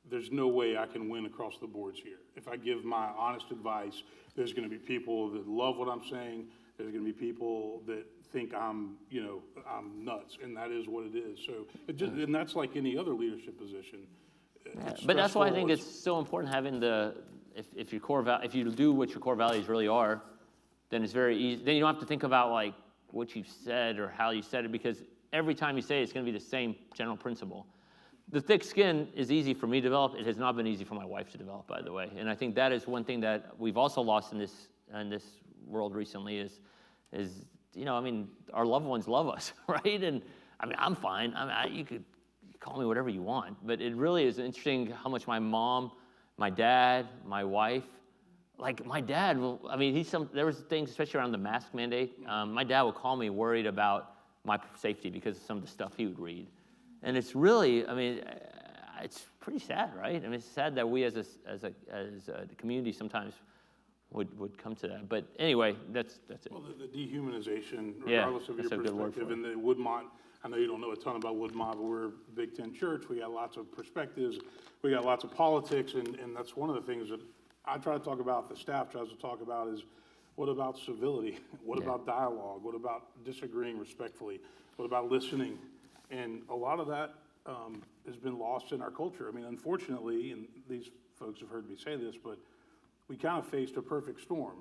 There's no way I can win across the boards here. If I give my honest advice, there's going to be people that love what I'm saying. There's going to be people that think I'm nuts, and that is what it is. So, and that's like any other leadership position. Yeah, but that's why I think it's so important having if you do what your core values really are, then it's very easy. Then you don't have to think about like what you said or how you said it, because every time you say it, it's going to be the same general principle. The thick skin is easy for me to develop. It has not been easy for my wife to develop, by the way. And I think that is one thing that we've also lost in this world recently is our loved ones love us, right? And I'm fine. You could call me whatever you want, but it really is interesting how much my mom, my dad, my wife, like my dad will, there was things, especially around the mask mandate, my dad would call me worried about my safety because of some of the stuff he would read. And it's really, it's pretty sad, right? It's sad that we as a community sometimes would come to that. But anyway, that's it. Well, the dehumanization, regardless of your perspective, and the Woodmont, I know you don't know a ton about Woodmont, but we're a Big Ten church. We got lots of perspectives. We got lots of politics, and that's one of the things that I try to talk about, the staff tries to talk about, is What about civility? What about dialogue? What about disagreeing respectfully? What about listening? And a lot of that has been lost in our culture. I mean, unfortunately, and these folks have heard me say this, but we kind of faced a perfect storm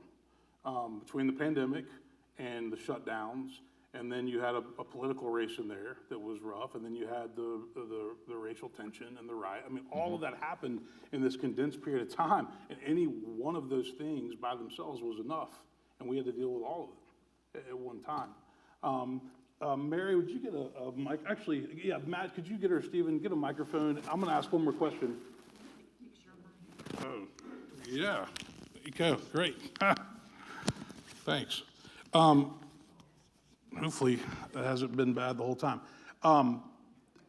between the pandemic and the shutdowns, and then you had a political race in there that was rough, and then you had the racial tension and the riot. I mean, all of that happened in this condensed period of time, and any one of those things by themselves was enough, and we had to deal with all of them at one time. Mary, would you get a mic? Actually, yeah, Matt, could you get her, Stephen, get a microphone? I'm going to ask one more question. Oh, yeah. There you go. Great. Thanks. Hopefully that hasn't been bad the whole time.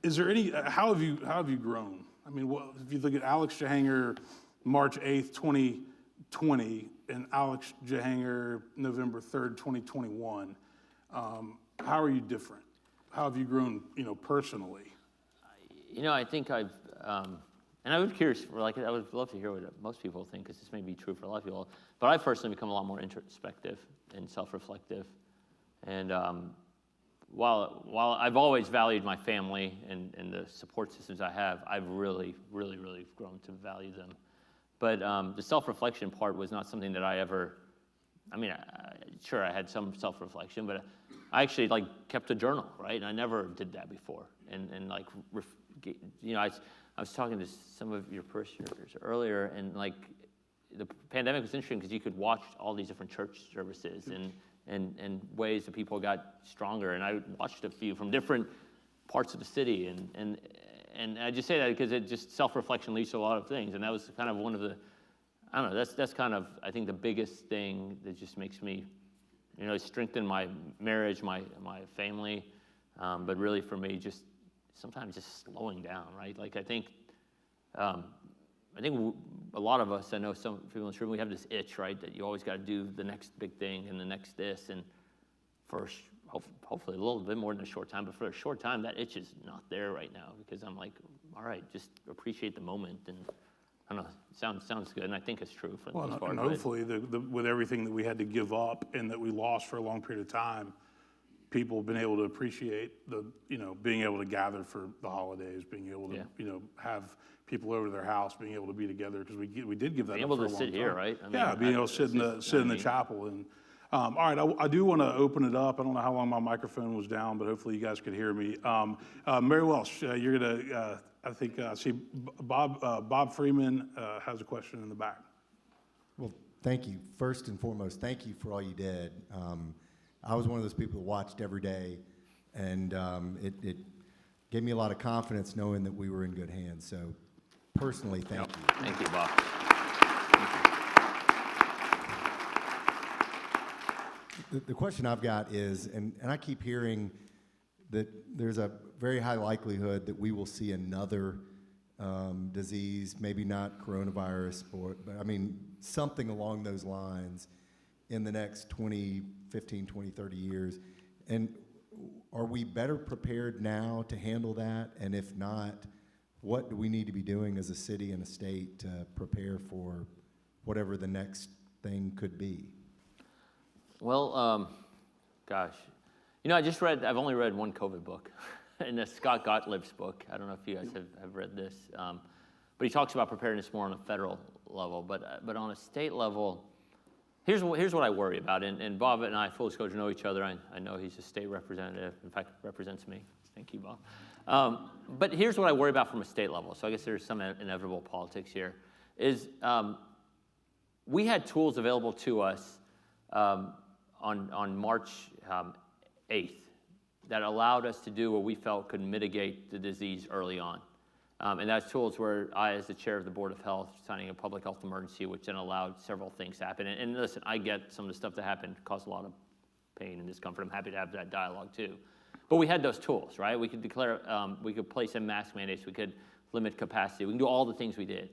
Is there any? How have you grown? I mean, if you look at Alex Jahangir, March 8th, 2020, and Alex Jahangir, November 3rd, 2021. How are you different? How have you grown, personally? I think I've, and I would curious, I would love to hear what most people think, because this may be true for a lot of people, but I've personally become a lot more introspective and self-reflective. And while I've always valued my family and the support systems I have, I've really, really, really grown to value them. But the self-reflection part was not something that I ever, sure, I had some self-reflection, but I actually kept a journal, right? And I never did that before. I was talking to some of your parishioners earlier, and the pandemic was interesting because you could watch all these different church services and ways that people got stronger. And I watched a few from different parts of the city, and I just say that because it just self-reflection leads to a lot of things, and that was kind of one of the, I don't know, that's kind of, I think, the biggest thing that just makes me, strengthen my marriage, my family, but really for me, just sometimes just slowing down, right? I think a lot of us, I know some people in this room, we have this itch, right, that you always got to do the next big thing and the next this, and for hopefully a little bit more than a short time, but for a short time, that itch is not there right now, because I'm like, all right, just appreciate the moment, and I don't know, sounds good, and I think it's true for the most part. And hopefully, with everything that we had to give up and that we lost for a long period of time, people have been able to appreciate being able to gather for the holidays, being able to, have people over to their house, being able to be together, because we did give that up for a long time. Being able to sit here, right? Being able to sit in the chapel. And all right, I do want to open it up. I don't know how long my microphone was down, but hopefully you guys could hear me. Mary Welsh, you're going to, I think, see Bob Freeman has a question in the back. Well, thank you. First and foremost, thank you for all you did. I was one of those people who watched every day, and it gave me a lot of confidence knowing that we were in good hands. So, personally, thank you. Thank you, Bob. The question I've got is, and I keep hearing that there's a very high likelihood that we will see another disease, maybe not coronavirus, but something along those lines in the next 15, 20, 30 years. And are we better prepared now to handle that? And if not, what do we need to be doing as a city and a state to prepare for whatever the next thing could be? Well, gosh. I've only read one COVID book, and that's Scott Gottlieb's book. I don't know if you guys have read this. But he talks about preparedness more on a federal level. But on a state level, here's what I worry about. And Bob and I, full disclosure, know each other. I know he's a state representative. In fact, represents me. Thank you, Bob. But here's what I worry about from a state level. So I guess there's some inevitable politics here. Is we had tools available to us on March 8th that allowed us to do what we felt could mitigate the disease early on. And those tools were I, as the chair of the Board of Health, signing a public health emergency, which then allowed several things to happen. And listen, I get some of the stuff that happened caused a lot of pain and discomfort. I'm happy to have that dialogue too. But we had those tools, right? We could declare, we could place in mask mandates, we could limit capacity, we can do all the things we did.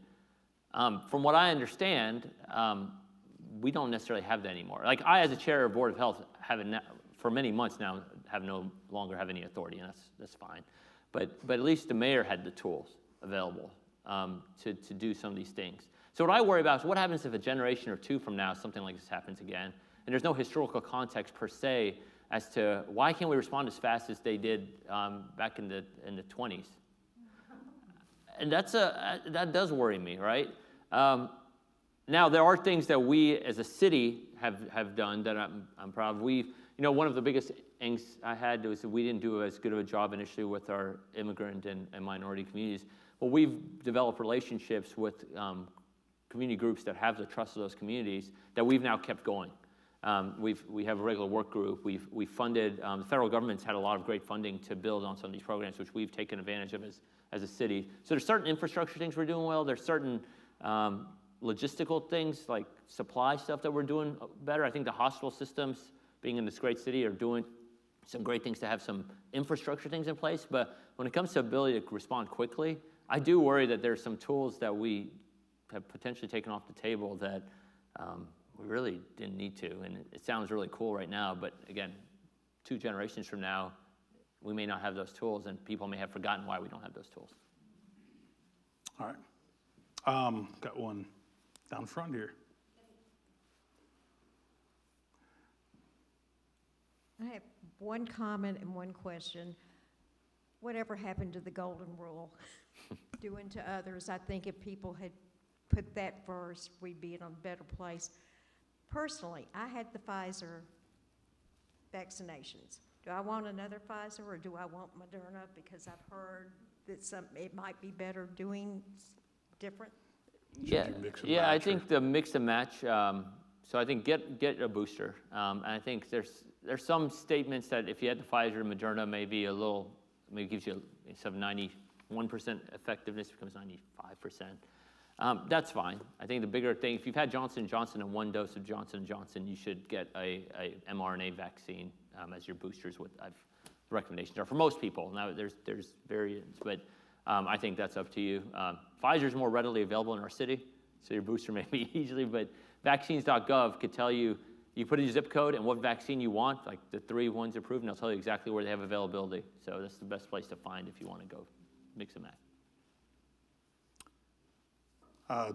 From what I understand, we don't necessarily have that anymore. I, as a chair of Board of Health, for many months now, no longer have any authority, and that's fine. But at least the mayor had the tools available to do some of these things. So what I worry about is what happens if a generation or two from now something like this happens again, and there's no historical context per se as to why can't we respond as fast as they did back in the 20s. And that does worry me, right? Now, there are things that we as a city have done that I'm proud of. One of the biggest angst I had was that we didn't do as good of a job initially with our immigrant and minority communities. Well, we've developed relationships with community groups that have the trust of those communities that we've now kept going. We have a regular work group. We've funded, the federal government's had a lot of great funding to build on some of these programs, which we've taken advantage of as a city. So there's certain infrastructure things we're doing well. There's certain logistical things like supply stuff that we're doing better. I think the hospital systems, being in this great city, are doing some great things to have some infrastructure things in place. But when it comes to ability to respond quickly, I do worry that there's some tools that we have potentially taken off the table that we really didn't need to. And it sounds really cool right now, but again, 2 generations from now, we may not have those tools, and people may have forgotten why we don't have those tools. All right. Got one down front here. I have one comment and one question. Whatever happened to the golden rule? Do unto others. I think if people had put that first, we'd be in a better place. Personally, I had the Pfizer vaccinations. Do I want another Pfizer, or do I want Moderna? Because I've heard that it might be better doing different. Yeah, I think the mix and match. So I think get a booster. And I think there's some statements that if you had the Pfizer and Moderna, maybe gives you instead of 91% effectiveness becomes 95%. That's fine. I think the bigger thing, if you've had Johnson & Johnson and 1 dose of Johnson & Johnson, you should get a mRNA vaccine as your boosters. What recommendations are for most people. Now there's variants, but I think that's up to you. Pfizer's more readily available in our city, so your booster may be easily, but vaccines.gov could tell you put in your zip code and what vaccine you want, like the 3 ones approved, and they'll tell you exactly where they have availability. So that's the best place to find if you want to go mix and match.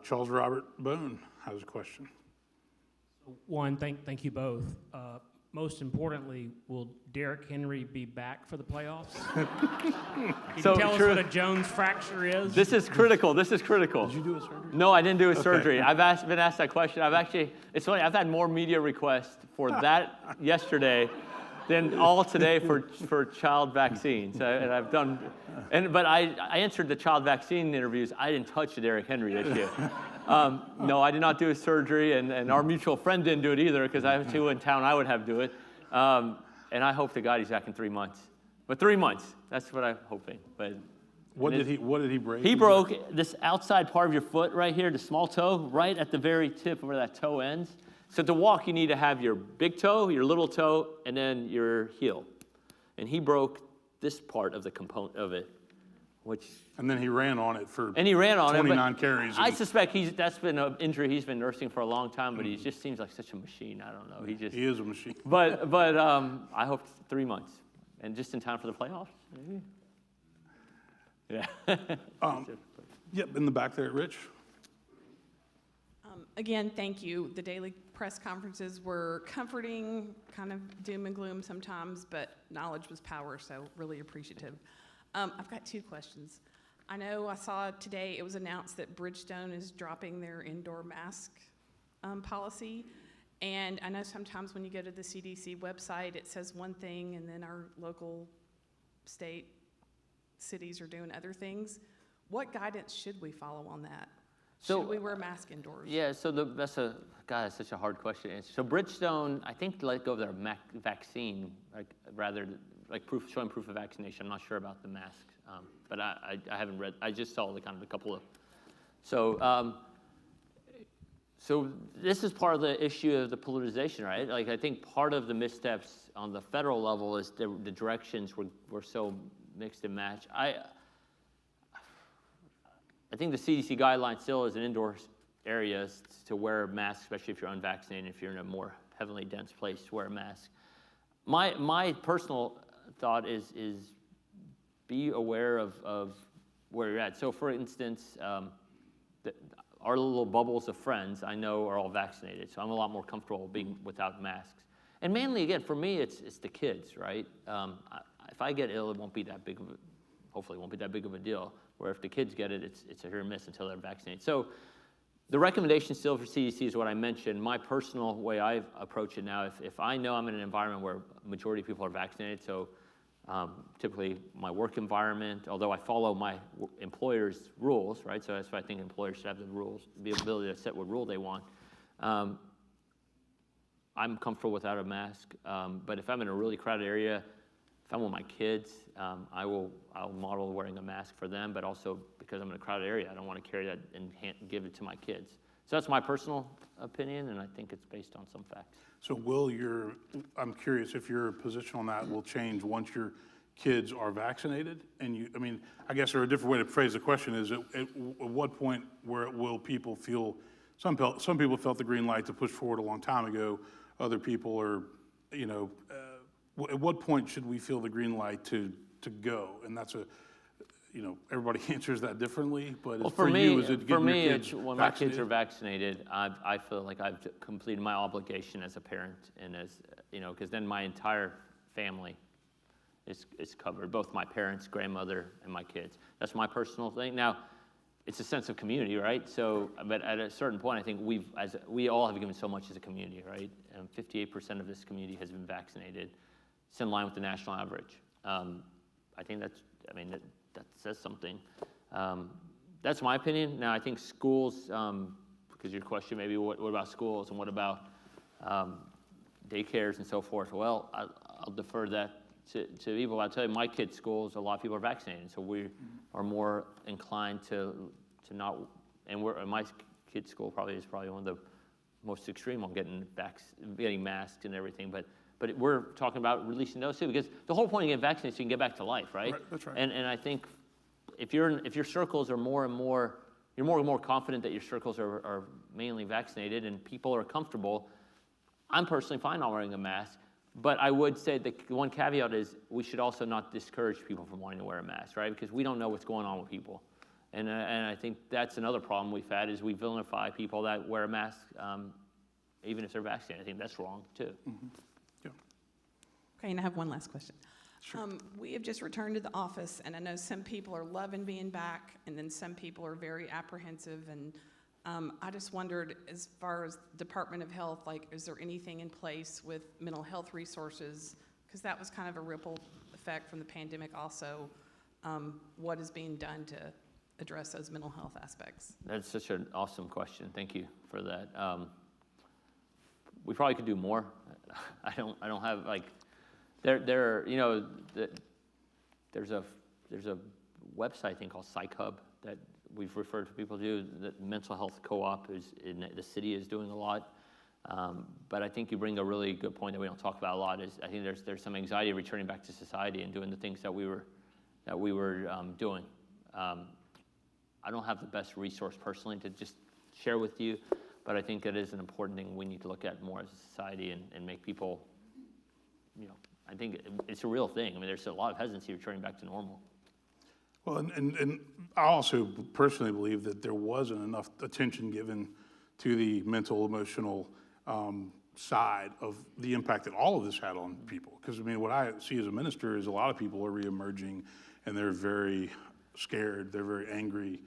Charles Robert Bone has a question. One, thank you both. Most importantly, will Derrick Henry be back for the playoffs? Can you tell us what a Jones fracture is? This is critical. Did you do a surgery? No, I didn't do a surgery. I've been asked that question. It's funny, I've had more media requests for that yesterday than all today for child vaccines. But I answered the child vaccine interviews. I didn't touch Derrick Henry this year. No, I did not do a surgery, and our mutual friend didn't do it either, because I have 2 in town I would have do it. And I hope to God he's back in 3 months. But 3 months, that's what I'm hoping. But what did he break? He broke this outside part of your foot right here, the small toe, right at the very tip where that toe ends. So to walk, you need to have your big toe, your little toe, and then your heel. And he broke this part of the component of it, and then he ran on it for 29 carries. I suspect that's been an injury he's been nursing for a long time, but he just seems like such a machine. I don't know. He is a machine. But I hope 3 months, and just in time for the playoffs, maybe. Yeah. Yep, in the back there, Rich. Again, thank you. The daily press conferences were comforting, kind of doom and gloom sometimes, but knowledge was power, so really appreciative. I've got 2 questions. I know I saw today it was announced that Bridgestone is dropping their indoor mask policy, and I know sometimes when you go to the CDC website, it says one thing, and then our local state cities are doing other things. What guidance should we follow on that? Should we wear a mask indoors? Yeah, so that's such a hard question to answer. So Bridgestone, I think, let go of their vaccine, showing proof of vaccination. I'm not sure about the mask, but I haven't read. I just saw a couple of. So this is part of the issue of the politicization, right? I think part of the missteps on the federal level is the directions were so mixed and matched. I think the CDC guideline still is in indoor areas to wear a mask, especially if you're unvaccinated. If you're in a more heavily dense place, wear a mask. My personal thought is be aware of where you're at. So, for instance, our little bubbles of friends I know are all vaccinated, so I'm a lot more comfortable being without masks. And mainly, again, for me, it's the kids, right? If I get ill, it won't be that big of a, hopefully it won't be that big of a deal, where if the kids get it, it's a hit or miss until they're vaccinated. So the recommendation still for CDC is what I mentioned. My personal way I approach it now, if I know I'm in an environment where a majority of people are vaccinated, so typically my work environment, although I follow my employer's rules, right? So that's why I think employers should have the rules, the ability to set what rule they want. I'm comfortable without a mask, but if I'm in a really crowded area, if I'm with my kids, I'll model wearing a mask for them, but also because I'm in a crowded area, I don't want to carry that and give it to my kids. So that's my personal opinion, and I think it's based on some facts. So I'm curious if your position on that will change once your kids are vaccinated? And I guess a different way to phrase the question is, at what point will people feel, some people felt the green light to push forward a long time ago, other people are, at what point should we feel the green light to go? And that's everybody answers that differently, but well, for you, is it for getting me, your kids it's when vaccinated? my kids are vaccinated, I feel like I've completed my obligation as a parent, and as because then my entire family is covered, both my parents, grandmother, and my kids. That's my personal thing. Now, it's a sense of community, right? So, but at a certain point, I think we all have given so much as a community, right? And 58% of this community has been vaccinated. It's in line with the national average. I think that says something. That's my opinion. Now, I think schools, because your question maybe, what about schools and what about daycares and so forth? Well, I'll defer that to people. I'll tell you, my kids' schools, a lot of people are vaccinated, so we are more inclined to not. And my kids' school is probably one of the most extreme on getting masked and everything, but we're talking about releasing those too, because the whole point of getting vaccinated is so you can get back to life, right? That's right. And I think if your circles are more and more, you're more and more confident that your circles are mainly vaccinated and people are comfortable. I'm personally fine not wearing a mask, but I would say the one caveat is we should also not discourage people from wanting to wear a mask, right? Because we don't know what's going on with people. And I think that's another problem we've had is we vilify people that wear a mask even if they're vaccinated. I think that's wrong too. Mm-hmm. Yeah. Okay, and I have one last question. Sure. We have just returned to the office, and I know some people are loving being back, and then some people are very apprehensive. And I just wondered, as far as Department of Health, is there anything in place with mental health resources? Because that was kind of a ripple effect from the pandemic also. What is being done to address those mental health aspects? That's such an awesome question. Thank you for that. We probably could do more. I don't have there's a website thing called Psych Hub that we've referred to people to. The mental health co-op the city is doing a lot. But I think you bring a really good point that we don't talk about a lot. Is I think there's some anxiety returning back to society and doing the things that we were doing. I don't have the best resource personally to just share with you, but I think it is an important thing we need to look at more as a society and make people, I think it's a real thing. There's a lot of hesitancy returning back to normal. Well, and I also personally believe that there wasn't enough attention given to the mental, emotional side of the impact that all of this had on people. Because, what I see as a minister is a lot of people are reemerging, and they're very scared, they're very angry.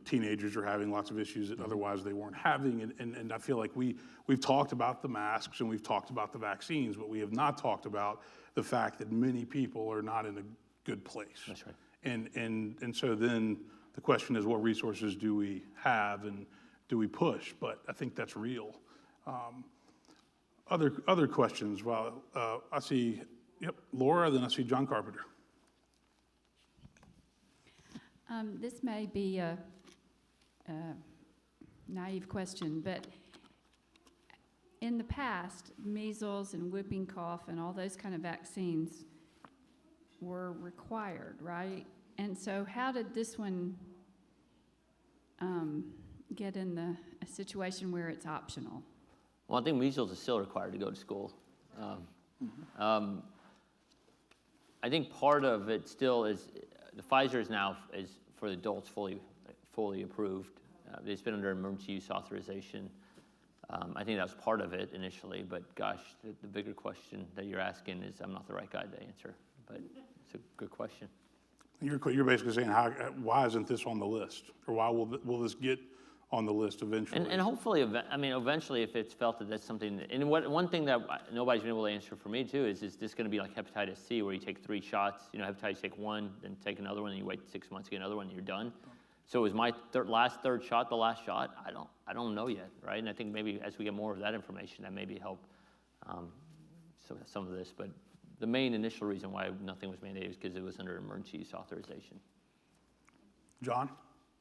Teenagers are having lots of issues that otherwise they weren't having, and I feel like we've talked about the masks and we've talked about the vaccines, but we have not talked about the fact that many people are not in a good place. That's right. And so then the question is, what resources do we have and do we push? But I think that's real. Other questions? Well, I see, Laura, then I see John Carpenter. This may be a naive question, but in the past, measles and whooping cough and all those kind of vaccines were required, right? And so how did this one get in a situation where it's optional? Well, I think measles is still required to go to school. I think part of it still is the Pfizer is now for the adults fully approved. it's been under emergency use authorization. I think that was part of it initially, but gosh, the bigger question that you're asking is, I'm not the right guy to answer, but it's a good question. You're basically saying, why isn't this on the list? Or why will this get on the list eventually? And hopefully, eventually, if it's felt that that's something, and one thing that nobody's been able to answer for me too is this going to be like hepatitis C, where you take 3 shots, hepatitis, take 1, then take another one, and you wait 6 months to get another one, and you're done. So is my third shot the last shot? I don't know yet, right? And I think maybe as we get more of that information, that maybe help some of this. But the main initial reason why nothing was mandated is because it was under emergency use authorization. John?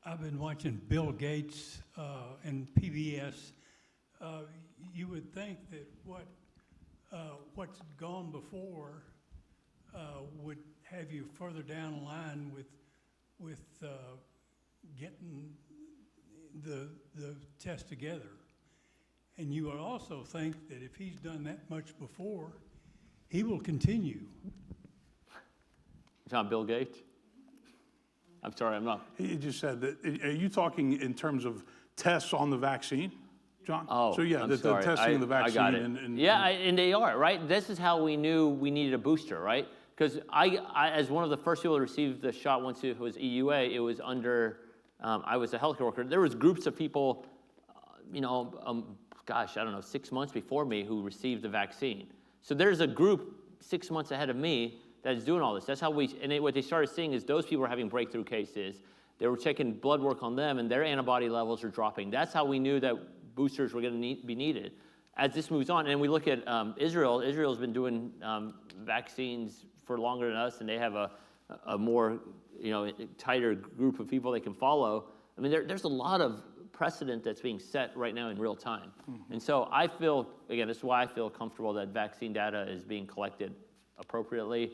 I've been watching Bill Gates and PBS. You would think that what's gone before would have you further down the line with getting the test together. And you would also think that if he's done that much before, he will continue. John, Bill Gates? I'm sorry, I'm not. He just said that. Are you talking in terms of tests on the vaccine, John? Oh, so yeah, I'm the sorry. testing of the vaccine. I got it. And they are, right? This is how we knew we needed a booster, right? Because I, as one of the first people to receive the shot once it was EUA, it was under, I was a healthcare worker. There was groups of people, gosh, I don't know, 6 months before me who received the vaccine. So there's a group 6 months ahead of me that is doing all this. That's how what they started seeing is those people were having breakthrough cases. They were checking blood work on them, and their antibody levels are dropping. That's how we knew that boosters were going to be needed. As this moves on, and we look at Israel. Israel's been doing vaccines for longer than us, and they have a more tighter group of people they can follow. I mean, there's a lot of precedent that's being set right now in real time. Mm-hmm. And so I feel, again, this is why I feel comfortable that vaccine data is being collected appropriately,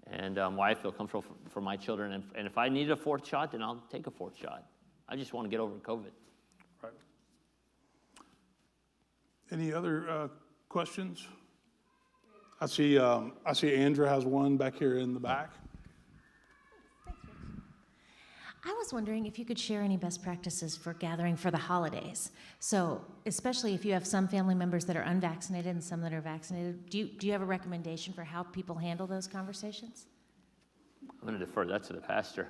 and why I feel comfortable for my children. And if I need a 4th shot, then I'll take a 4th shot. I just want to get over COVID. Right. Any other questions? I see Andrew has one back here in the back. I was wondering if you could share any best practices for gathering for the holidays. So, especially if you have some family members that are unvaccinated and some that are vaccinated, do you have a recommendation for how people handle those conversations? I'm going to defer that to the pastor.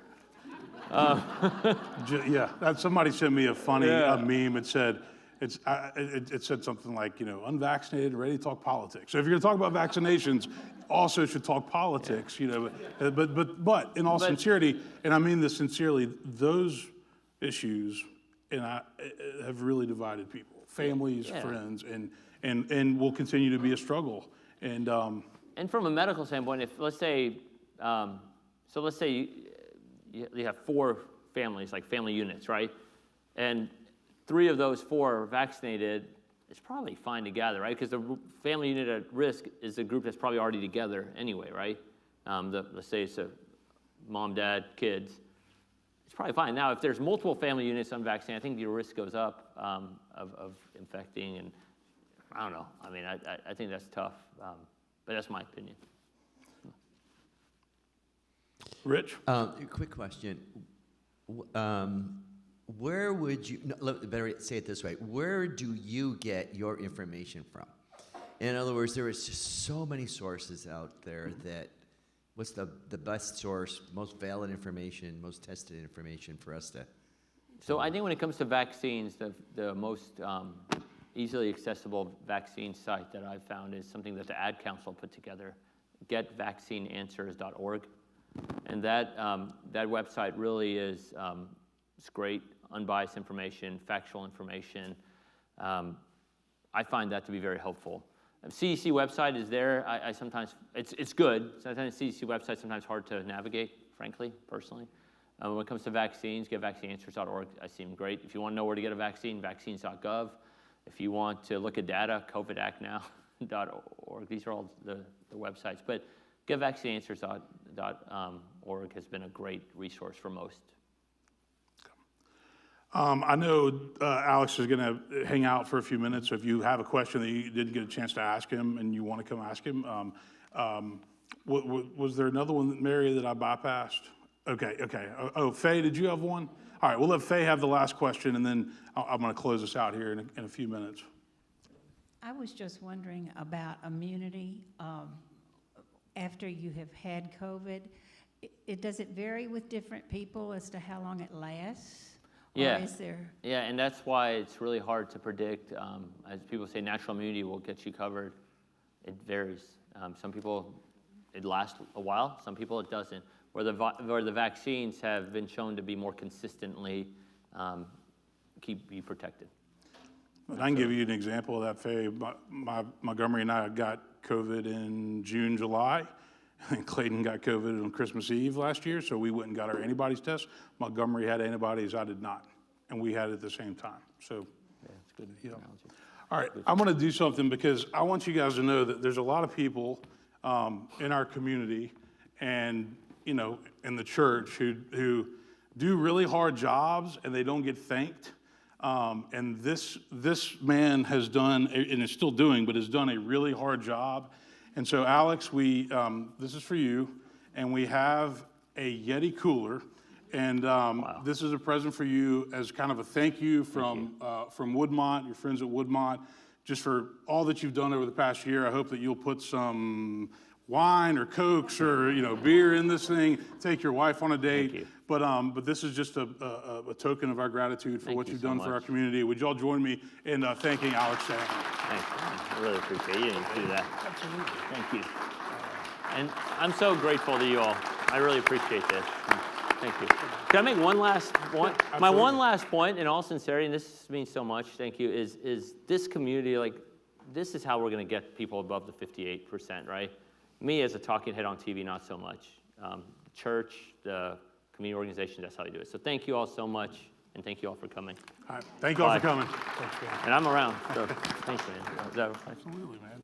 Yeah, somebody sent me a funny meme. It said, it said something like, unvaccinated, ready to talk politics. So if you're going to talk about vaccinations, also should talk politics, But in all sincerity, and I mean this sincerely, those issues have really divided people, families, friends, and will continue to be a struggle. And from a medical standpoint, if let's say you have 4 families, like family units, right? And 3 of those 4 are vaccinated, it's probably fine to gather, right? Because the family unit at risk is a group that's probably already together anyway, right? Let's say it's a mom, dad, kids. It's probably fine. Now, if there's multiple family units unvaccinated, I think your risk goes up of infecting, and I don't know. I mean, I think that's tough, but that's my opinion. Rich? Quick question. Where would you, better say it this way, where do you get your information from? In other words, there is just so many sources out there that, what's the best source, most valid information, most tested information for us to? So I think when it comes to vaccines, the most easily accessible vaccine site that I've found is something that the Ad Council put together, getvaccineanswers.org. And that website really is it's great. Unbiased information, factual information. I find that to be very helpful. CDC website is there. I sometimes, it's good. Sometimes CDC website sometimes hard to navigate, frankly, personally. When it comes to vaccines, getvaccineanswers.org, I see them great. If you want to know where to get a vaccine, vaccines.gov. If you want to look at data, covidactnow.org. These are all the websites. But getvaccineanswers.org has been a great resource for most. I know Alex is going to hang out for a few minutes, so if you have a question that you didn't get a chance to ask him and you want to come ask him, was there another one, Mary, that I bypassed? Okay. Oh, Faye, did you have one? All right, we'll let Faye have the last question, and then I'm going to close this out here in a few minutes. I was just wondering about immunity after you have had COVID. Does it vary with different people as to how long it lasts? Yeah. Or is there? Yeah, and that's why it's really hard to predict. As people say, natural immunity will get you covered. It varies. Some people, it lasts a while. Some people, it doesn't. Where the vaccines have been shown to be more consistently keep you protected. I can give you an example of that, Faye. Montgomery and I got COVID in June, July, and Clayton got COVID on Christmas Eve last year, so we went and got our antibodies test. Montgomery had antibodies, I did not, and we had it at the same time. So, Yeah, it's good. you know. Analogy. All right, I'm going to do something because I want you guys to know that there's a lot of people in our community and, you know, in the church who do really hard jobs and they don't get thanked. And this man has done, and is still doing, but has done a really hard job. And so, Alex, this is for you, and we have a Yeti cooler, and this is a present for you as kind of a thank you from Woodmont, your friends at Woodmont, just for all that you've done over the past year. I hope that you'll put some wine or Cokes or beer in this thing. Take your wife on a date. Thank you. But this is just a token of our gratitude for what you've done for our community. Would you all join me in thanking Alex Jahangir? Thanks. I really appreciate it. You didn't do that. Absolutely. Thank you. And I'm so grateful to you all. I really appreciate this. Thank you. Can I make one last point? My one last point, in all sincerity, and this means so much, thank you, is this community, like, this is how we're going to get people above the 58%, right? Me as a talking head on TV, not so much. The church, the community organization, that's how you do it. So thank you all so much, and thank you all for coming. All right. Thank you all for coming. And I'm around, so thanks, man. Is that right? Absolutely, man.